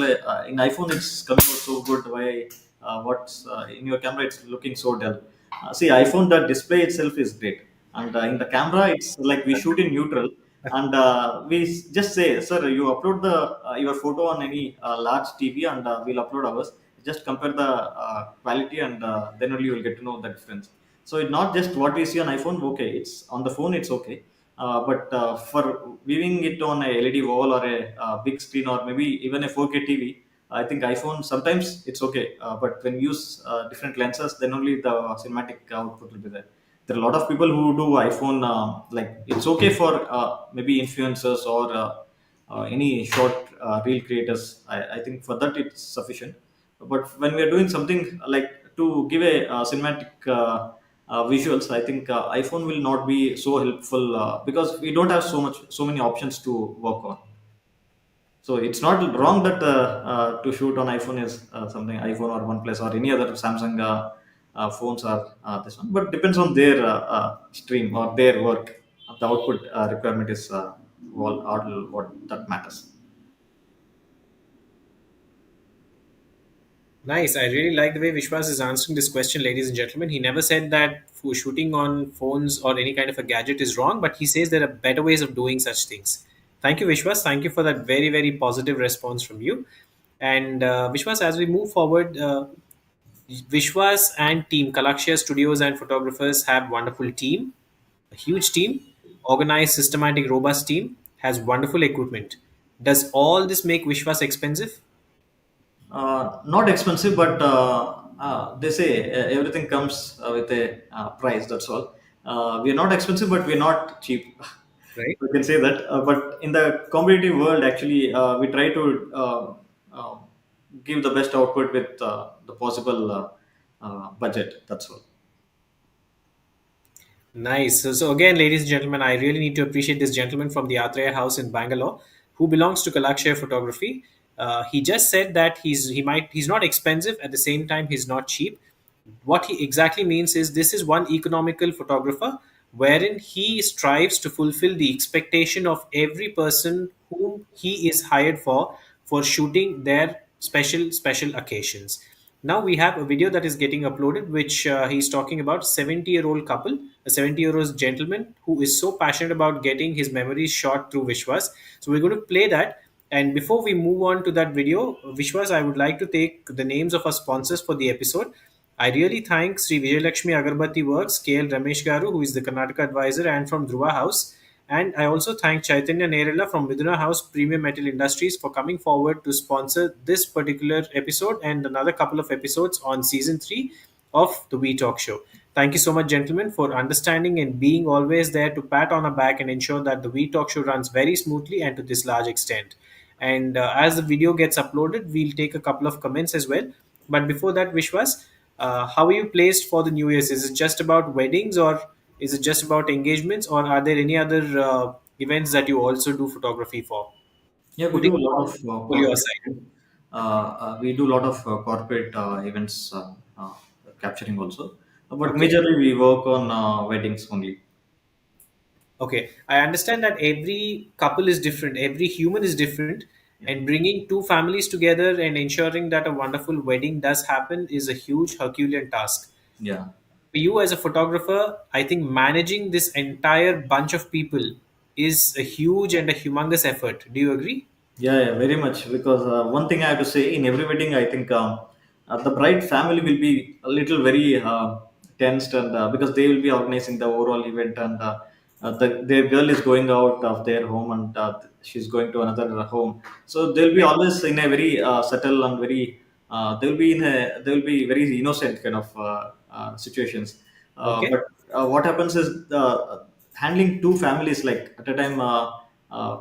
In iPhone, it's coming out so good. Why? What's in your camera? It's looking so dull." See, iPhone, the display itself is great, and in the camera, it's like we shoot in neutral, and just say, "Sir, you upload the your photo on any large TV, and we'll upload ours. Just compare the quality, and then only you will get to know the difference." So it's not just what we see on iPhone. Okay, it's on the phone, it's okay, but for viewing it on a LED wall or a big screen, or maybe even a 4K TV, I think iPhone sometimes it's okay, but when you use different lenses, then only the cinematic output will be there. There are a lot of people who do iPhone, like it's okay for maybe influencers or any short reel creators. I think for that it's sufficient. But when we are doing something like to give a cinematic visuals, I think iPhone will not be so helpful because we don't have so many options to work on. So it's not wrong that to shoot on iPhone is something iPhone or OnePlus or any other Samsung phones are this one, but depends on their stream or their work. The output requirement is all what that matters. Nice. I really like the way Vishwas is answering this question, ladies and gentlemen. He never said that shooting on phones or any kind of a gadget is wrong, but he says there are better ways of doing such things. Thank you, Vishwas. Thank you for that very positive response from you. And Vishwas, as we move forward, Vishwas and team, Kalakshya Studios and photographers have wonderful team, a huge team, organized, systematic, robust team, has wonderful equipment. Does all this make Vishwas expensive? Not expensive, but they say everything comes with a price. That's all. We are not expensive, but we are not cheap. Right. We can say that. But in the competitive world, actually, we try to give the best output with the possible budget. That's all. Nice. So again, ladies and gentlemen, I really need to appreciate this gentleman from the Atreya House in Bangalore, who belongs to Kalakshaya Photography. He just said that he's not expensive, at the same time he's not cheap. What he exactly means is this is one economical photographer wherein he strives to fulfill the expectation of every person whom he is hired for shooting their special occasions. Now we have a video that is getting uploaded, which he's talking about 70-year-old couple, a 70-year-old gentleman who is so passionate about getting his memories shot through Vishwas. So we're going to play that. And before we move on to that video, Vishwas, I would like to take the names of our sponsors for the episode. I really thank Sri Vijayalakshmi Agarbatti Works, KL Ramesh Garu, who is the Karnataka advisor and from Dhruva House. And I also thank Chaitanya Nerella from Miduna House Premium Metal Industries for coming forward to sponsor this particular episode and another couple of episodes on season 3 of the WeTalk show. Thank you so much, gentlemen, for understanding and being always there to pat on our back and ensure that the WeTalk show runs very smoothly and to this large extent. And as the video gets uploaded, we'll take a couple of comments as well. But before that, Vishwas, how are you placed for the New Year's? Is it just about weddings, or is it just about engagements, or are there any other events that you also do photography for? Yeah, we Putting do a the lot of portfolio corporate. aside. We do a lot of corporate events capturing also, but Okay. majorly we work on weddings only. Okay. I understand that every couple is different, every human is different, Yeah. and bringing two families together and ensuring that a wonderful wedding does happen is a huge Herculean task. Yeah. For you as a photographer, I think managing this entire bunch of people is a huge and a humongous effort. Do you agree? Yeah, very much. Because one thing I have to say, in every wedding, I think the bride family will be a little very tensed, and because they will be organizing the overall event, and their girl is going out of their home, and she's going to another home. So they'll be always in a very subtle and very they'll be very innocent kind of situations. Okay. But what happens is handling two families like at a time. Uh,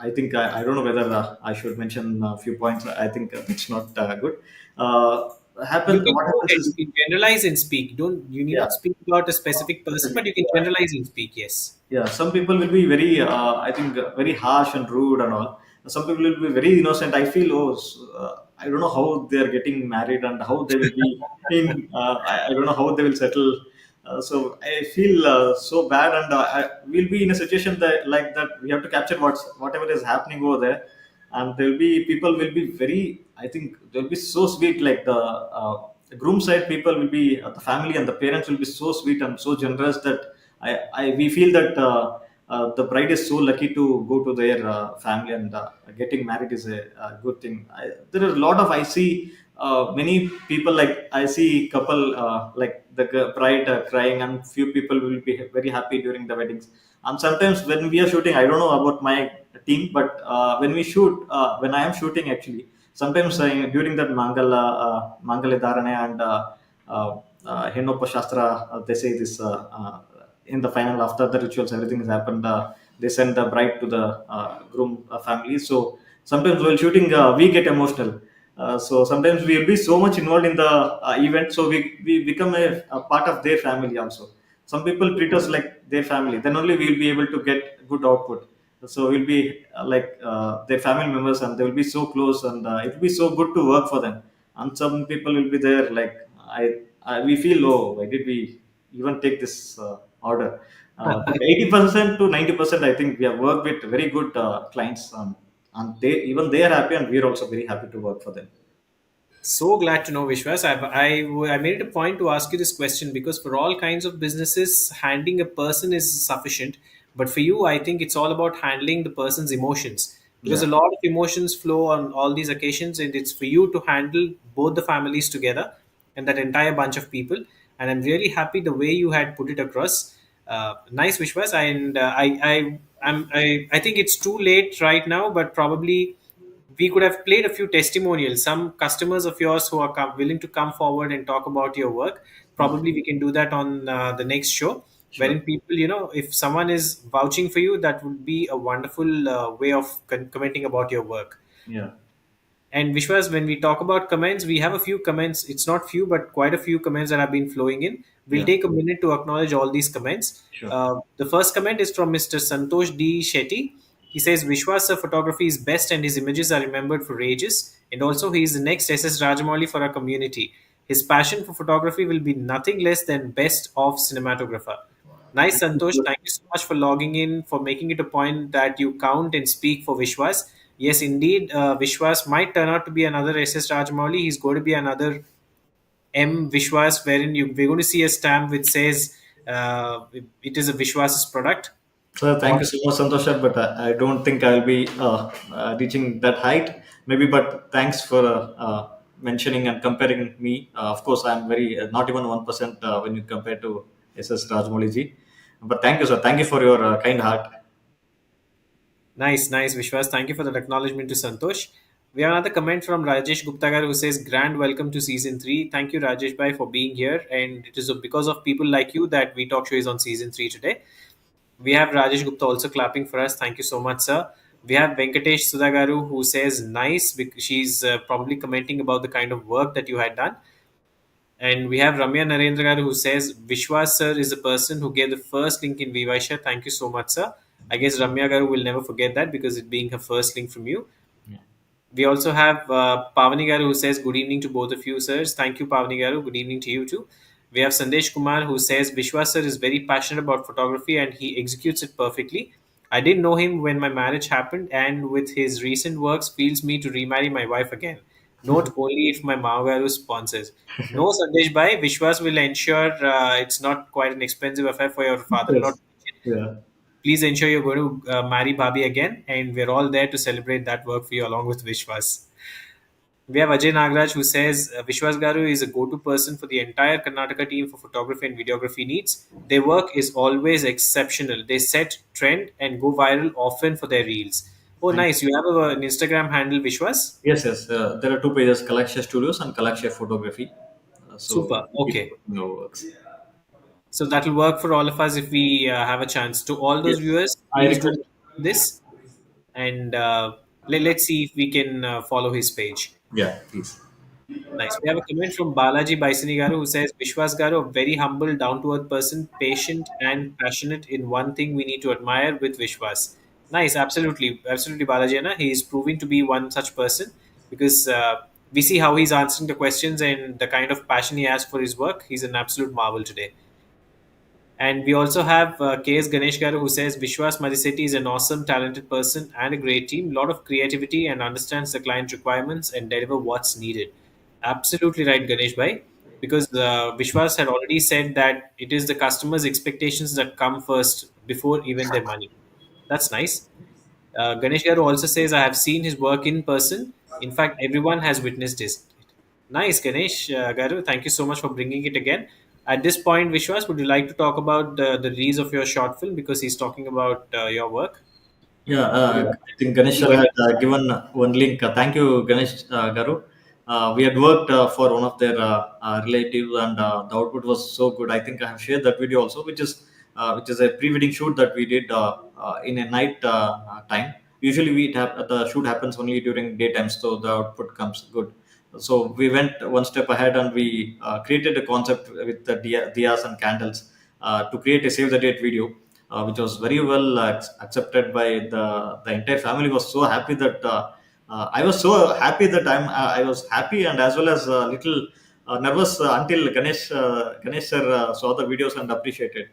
I think I don't know whether I should mention a few points. I think it's not good. Uh, You happen. can What go happens ahead. You is, can generalize and speak. Don't you need yeah, not speak about a specific person, but you can yeah, generalize and speak. Yes. yeah. Some people will be very, I think, very harsh and rude and all. Some people will be very innocent. I feel, oh, I don't know how they are getting married and how they will be in. I don't know how they will settle. So I feel so bad, and we'll be in a situation that like that. We have to capture whatever is happening over there, and there'll be people will be very. I think they'll be so sweet. Like the groom side people will be the family and the parents will be so sweet and so generous that we feel that the bride is so lucky to go to their family, and getting married is a good thing. There are a lot of I see many people like I see couple like the bride crying, and few people will be very happy during the weddings. And sometimes when we are shooting, I don't know about my team, but when we shoot, when I am shooting actually, sometimes during that Mangala Dharana and Henopa Shastra, they say this in the final after the rituals, everything has happened. They send the bride to the groom family. So sometimes while shooting, we get emotional. So sometimes we'll be so much involved in the event, so we become a part of their family also. Some people treat us like their family, then only we'll be able to get good output. So we'll be like their family members, and they will be so close, and it will be so good to work for them. And some people will be there like we feel, oh, why did we even take this order? But 80% to 90%, I think we have worked with very good clients, and they are happy, and we are also very happy to work for them. So glad to know, Vishwas. I made it a point to ask you this question because for all kinds of businesses, handling a person is sufficient. But for you, I think it's all about handling the person's emotions because Yeah, a lot of emotions flow on all these occasions, and it's for you to handle both the families together and that entire bunch of people. And I'm really happy the way you had put it across. Nice, Vishwas. And I think it's too late right now, but probably we could have played a few testimonials, some customers of yours who are willing to come forward and talk about your work. Probably we can do that on the next show, sure. wherein people, if someone is vouching for you, that would be a wonderful way of commenting about your work. Yeah, And Vishwas, when we talk about comments, we have a few comments. It's not few, but quite a few comments that have been flowing in. We'll yeah, take a minute to acknowledge all these comments. sure. The first comment is from Mr. Santosh D. Shetty. He says Vishwas' photography is best and his images are remembered for ages. And also, he is the next SS Rajamouli for our community. His passion for photography will be nothing less than best of cinematographer. Nice, Santosh. Thank you so much for logging in, for making it a point that you count and speak for Vishwas. Yes, indeed, Vishwas might turn out to be another SS Rajamouli. He's going to be another M Vishwas, wherein we're going to see a stamp which says it is a Vishwas's product. So thank Or you so much, Santosha. But I don't think I'll be reaching that height. Maybe, but thanks for mentioning and comparing me. Of course, I'm very not even 1% when you compare to SS Rajmouli ji. But thank you, sir. Thank you for your kind heart. nice, nice, Vishwas. Thank you for that acknowledgement to Santosh. We have another comment from Rajesh Gupta gar who says, "Grand welcome to season three. Thank you, Rajesh bhai, for being here. And it is because of people like you that We Talk Show is on season three today." We have Rajesh Gupta also clapping for us. Thank you so much, sir. We have Venkatesh Sudagaru who says nice because she's probably commenting about the kind of work that you had done. And we have Ramya Narendra Garu who says Vishwas sir is the person who gave the first link in Vysya. Thank you so much, sir. I guess Ramya Garu will never forget that because it being her first link from you. Yeah. We also have Pavani Garu who says good evening to both of you, sirs. Thank you, Pavani Garu. Good evening to you too. We have Sandesh Kumar who says Vishwas sir is very passionate about photography and he executes it perfectly. I didn't know him when my marriage happened, and with his recent works, feels me to remarry my wife again. Note only if my Maagaru sponsors. No, Sandesh Bhai, Vishwas will ensure it's not quite an expensive affair for your father-in-law. Yes. Yeah. Please ensure you're going to marry Bhabi again, and we're all there to celebrate that work for you along with Vishwas. We have Ajay Nagraj who says Vishwas Garu is a go-to person for the entire Karnataka team for photography and videography needs. Their work is always exceptional. They set trend and go viral often for their reels. Oh, Thank nice! You have an Instagram handle, Vishwas. Yes, yes. There are two pages: Kalaksha Studios and Kalaksha Photography. So Super. keep Okay. putting our works. So that will work for all of us if we have a chance. To all those Yes, viewers, I please do request. this and let's see if we can follow his page. Yeah, please. Nice. We have a comment from Balaji Baisani Garu who says Vishwas Garu, a very humble, down to earth person, patient and passionate in one thing we need to admire with Vishwas. Nice, absolutely. Absolutely, Balaji. Anna. He is proving to be one such person because we see how he's answering the questions and the kind of passion he has for his work. He's an absolute marvel today. And we also have KS Ganesh Garu who says Vishwas Madhisetti is an awesome, talented person and a great team. Lot of creativity and understands the client requirements and deliver what's needed. Absolutely right, Ganesh Bhai. Because Vishwas had already said that it is the customer's expectations that come first before even their money. That's nice. Ganesh Garu also says, I have seen his work in person. In fact, everyone has witnessed it. Nice, Ganesh Garu. Thank you so much for bringing it again. At this point, Vishwas, would you like to talk about the release of your short film because he's talking about your work? Yeah, Would you like I think Ganesh to sir go had ahead? given one link. Thank you, Ganesh Garu. We had worked for one of their relatives, and the output was so good. I think I have shared that video also, which is a pre-wedding shoot that we did in a night time. Usually, the shoot happens only during daytime, so the output comes good. So we went one step ahead, and we created a concept with the diyas and candles to create a save the date video, which was very well accepted by the entire family. Was so happy that I was so happy that I was happy and as well as a little nervous until Ganesh sir saw the videos and appreciated.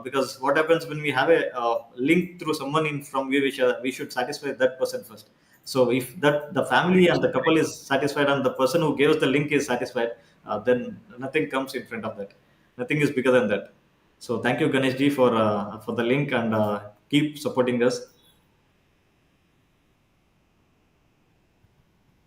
Because what happens when we have a link through someone in from WeVysya, we should satisfy that person first. So if that the family and the couple is satisfied and the person who gave us the link is satisfied, then nothing comes in front of that. Nothing is bigger than that. So thank you, Ganesh ji, for the link and keep supporting us.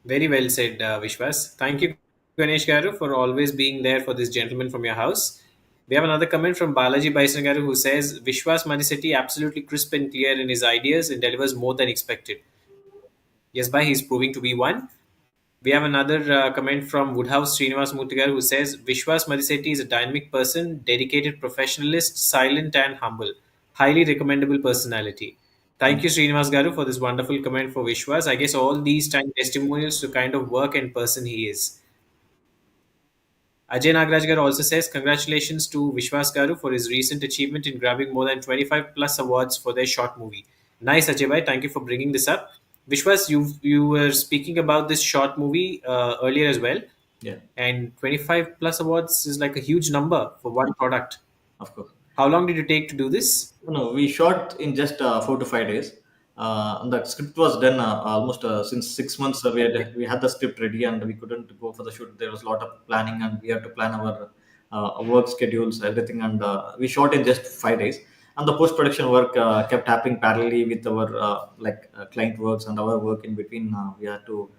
Very well said, Vishwas. Thank you, Ganesh Garu, for always being there for this gentleman from your house. We have another comment from Balaji Baisnagaru who says Vishwas Madhisetti absolutely crisp and clear in his ideas and delivers more than expected. Yes, bhai, he's proving to be one. We have another comment from Woodhouse Srinivas Murtigar who says Vishwas Madhisetti is a dynamic person, dedicated professionalist, silent and humble. Highly recommendable personality. Thank Thank you, Srinivas Garu, for this wonderful comment for Vishwas. I guess all these time testimonials to kind of work and person he is. Ajay Nagraj Garu also says congratulations to Vishwas Garu for his recent achievement in grabbing more than 25 plus awards for their short movie. Nice, Ajay bhai. Thank you for bringing this up. Vishwas, you were speaking about this short movie earlier as well, you. Yeah, and 25 plus awards is like a huge number for one product. of course. How long did you take to do this? No, we shot in just 4 to 5 days. And the script was done almost since 6 months. We had the script ready, and we couldn't go for the shoot. There was a lot of planning, and we had to plan our work schedules, everything, and we shot in just 5 days. And the post production work kept happening parallelly with our client works and our work in between. We had to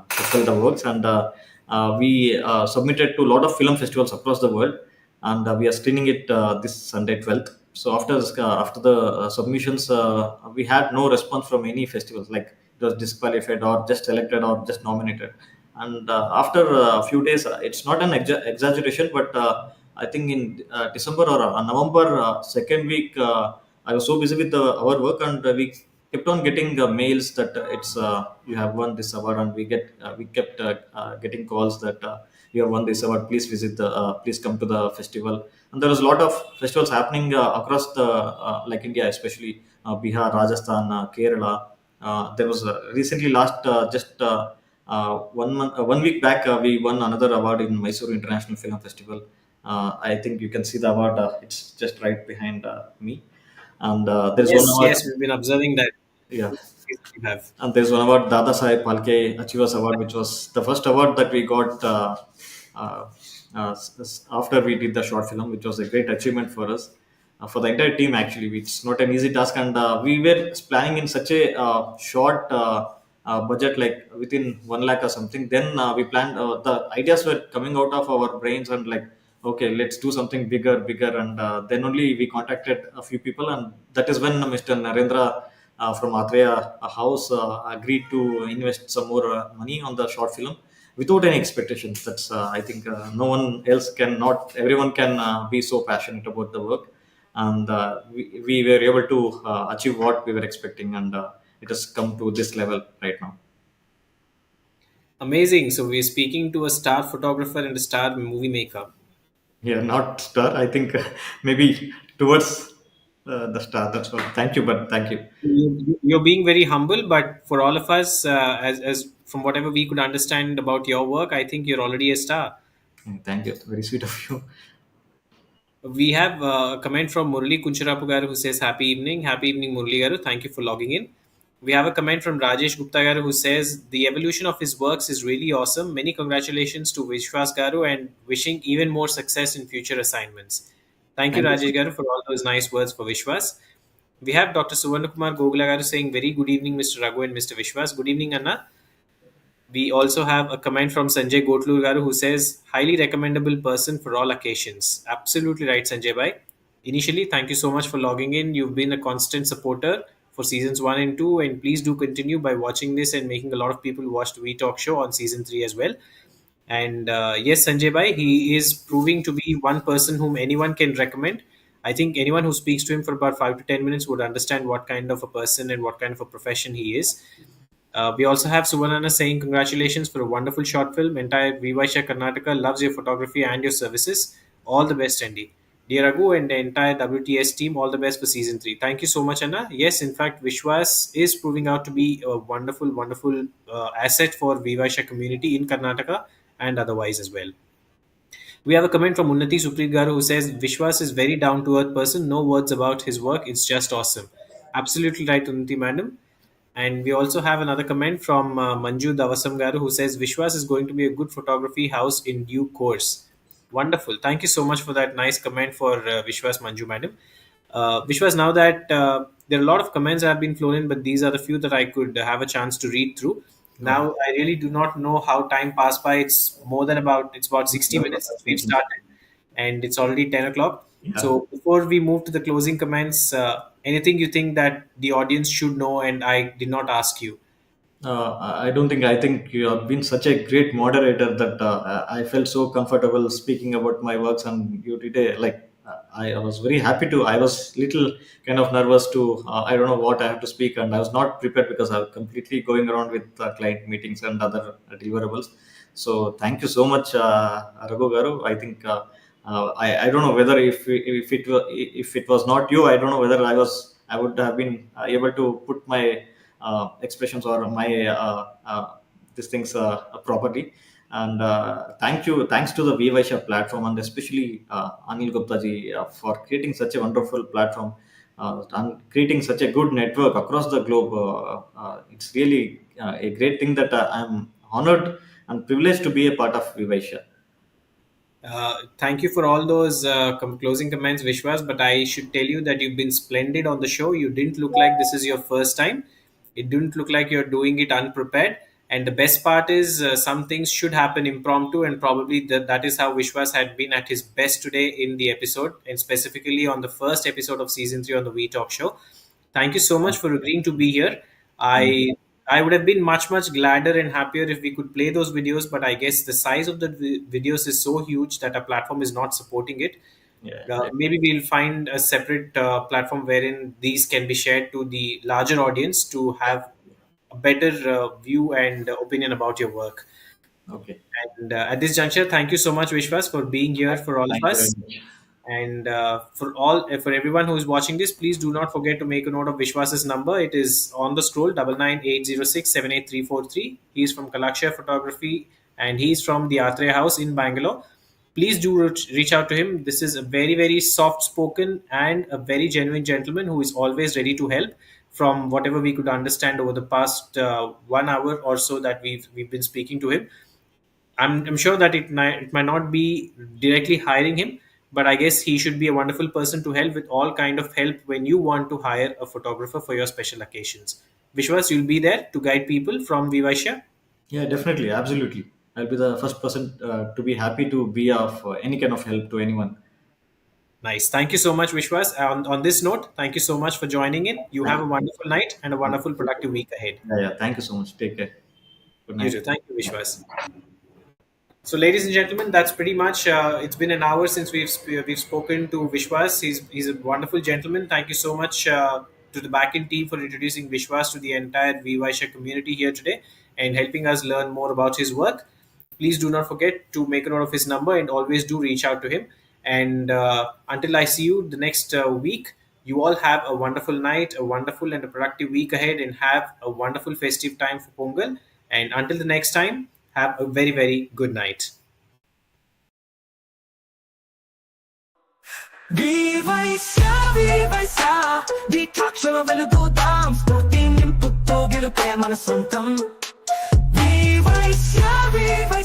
fulfill the works, and we submitted to a lot of film festivals across the world, and we are screening it this Sunday 12th. So after the submissions, we had no response from any festivals. Like it was disqualified or just selected or just nominated. And after a few days, it's not an exaggeration, but I think in December or November second week, I was so busy with our work, and we kept on getting mails that it's you have won this award, and we kept getting calls that you have won this award. Please visit please come to the festival. And there was a lot of festivals happening across the like India, especially Bihar, Rajasthan, Kerala. There was recently last just 1 week back, we won another award in Mysore International Film Festival. I think you can see the award. It's just right behind me, and there's one Yes, award. yes, we've been observing that. Yeah, You have. and there's one award, Dada Saheb Phalke Achievers Award, which was the first award that we got uh, after we did the short film, which was a great achievement for us, for the entire team. Actually, it's not an easy task, and we were planning in such a short budget like within 1 lakh or something. Then we planned, the ideas were coming out of our brains, and like, okay, let's do something bigger. And then only we contacted a few people, and that is when Mr. Narendra from Atreya House agreed to invest some more money on the short film without any expectations. That's I think no one else can, not everyone can be so passionate about the work, and we were able to achieve what we were expecting, and it has come to this level right now. Amazing. So we're speaking to a star photographer and a star movie maker. Yeah, not star. I think maybe towards the star. That's all. Thank you, but thank you. You're being very humble, but for all of us, as from whatever we could understand about your work, I think you're already a star. Thank you. Very sweet of you. We have a comment from Murli Kuncharapu garu who says, "Happy evening, happy evening, Murli garu. Thank you for logging in." We have a comment from Rajesh Gupta garu who says, "The evolution of his works is really awesome. Many congratulations to Vishwas garu and wishing even more success in future assignments." Thank you, Thank you. Rajesh garu, for all those nice words for Vishwas. We have Dr. Suvarnakumar Gogula garu saying, "Very good evening, Mr. Raghu and Mr. Vishwas." Good evening, Anna. We also have a comment from Sanjay Gotlur Garu who says, highly recommendable person for all occasions. Absolutely right, Sanjay Bhai. Initially, thank you so much for logging in. You've been a constant supporter for seasons 1 and 2, and please do continue by watching this and making a lot of people watch the WeTalk show on season 3 as well. And yes, Sanjay Bhai, he is proving to be one person whom anyone can recommend. I think anyone who speaks to him for about 5 to 10 minutes would understand what kind of a person and what kind of a profession he is. We also have Suvarnana saying, congratulations for a wonderful short film. Entire WeVysya Karnataka loves your photography and your services. All the best, Andy. Dear Raghu and the entire WTS team, all the best for season 3. Thank you so much, Anna. Yes, in fact, Vishwas is proving out to be a wonderful asset for WeVysya community in Karnataka and otherwise as well. We have a comment from Unnati Suprit Garu who says, Vishwas is very down to earth person. No words about his work. It's just awesome. Absolutely right, Unnati madam. And we also have another comment from Manju Davasam Garu who says, Vishwas is going to be a good photography house in due course. Wonderful. Thank you so much for that nice comment for Vishwas Manju madam. Vishwas, now that there are a lot of comments that have been flown in, but these are the few that I could have a chance to read through. Okay. Now, I really do not know how time passed by. It's about 60 minutes since we've started, and it's already 10 o'clock. Yeah. So, before we move to the closing comments, anything you think that the audience should know and I did not ask you? I don't think. I think you have been such a great moderator that I felt so comfortable speaking about my works, and you did a like. I was very happy to. I was little kind of nervous to. I don't know what I have to speak, and I was not prepared because I was completely going around with client meetings and other deliverables. So thank you so much, Raghu Garu. I think I don't know whether if it was not you, I don't know whether I would have been able to put my expressions or my these things properly. And thanks to the WeVysya platform, and especially Anil Gupta ji for creating such a wonderful platform and creating such a good network across the globe. It's really a great thing that I'm honored and privileged to be a part of WeVysya. Thank you for all those closing comments, Vishwas. But I should tell you that you've been splendid on the show. You didn't look like this is your first time. It didn't look like you're doing it unprepared. And the best part is, some things should happen impromptu, and probably that is how Vishwas had been at his best today in the episode, and specifically on the first episode of season 3 on the We Talk show. Thank you so much for agreeing to be here. Thank you. I would have been much gladder and happier if we could play those videos, but I guess the size of the videos is so huge that our platform is not supporting it. Yeah, Maybe we'll find a separate platform wherein these can be shared to the larger audience to have a better view and opinion about your work. okay. And at this juncture, thank you so much, Vishwas, for being here for all of Thank you very us. much. And for everyone who is watching this, please do not forget to make a note of Vishwas's number. It is on the scroll, 9980678343. He is from Kalaksha Photography, and he is from the Atreya House in Bangalore. Please do reach out to him. This is a very soft spoken and a very genuine gentleman who is always ready to help. From whatever we could understand over the past 1 hour or so that we've been speaking to him, I'm sure that it might not be directly hiring him, but I guess he should be a wonderful person to help with all kind of help when you want to hire a photographer for your special occasions. Vishwas, you'll be there to guide people from WeVysya. Yeah, definitely, absolutely. I'll be the first person to be happy to be of any kind of help to anyone. Nice. Thank you so much, Vishwas. On this note, thank you so much for joining in. You Thank have a wonderful night and a you. wonderful, productive week ahead. Yeah, yeah. Thank you so much. Take care. Good You night. too. Thank you, Vishwas. So, ladies and gentlemen, that's pretty much. It's been an hour since we've spoken to Vishwas. He's a wonderful gentleman. Thank you so much to the backend team for introducing Vishwas to the entire Vivasha community here today and helping us learn more about his work. Please do not forget to make a note of his number and always do reach out to him. And until I see you the next week, you all have a wonderful night, a wonderful and a productive week ahead, and have a wonderful festive time for Pongal. And until the next time, have a very, very good night. WeVysya, WeTalk వెలుగుదాం స్ఫూర్తి నింపుతో గెలుపే మన సొంతం WeVysya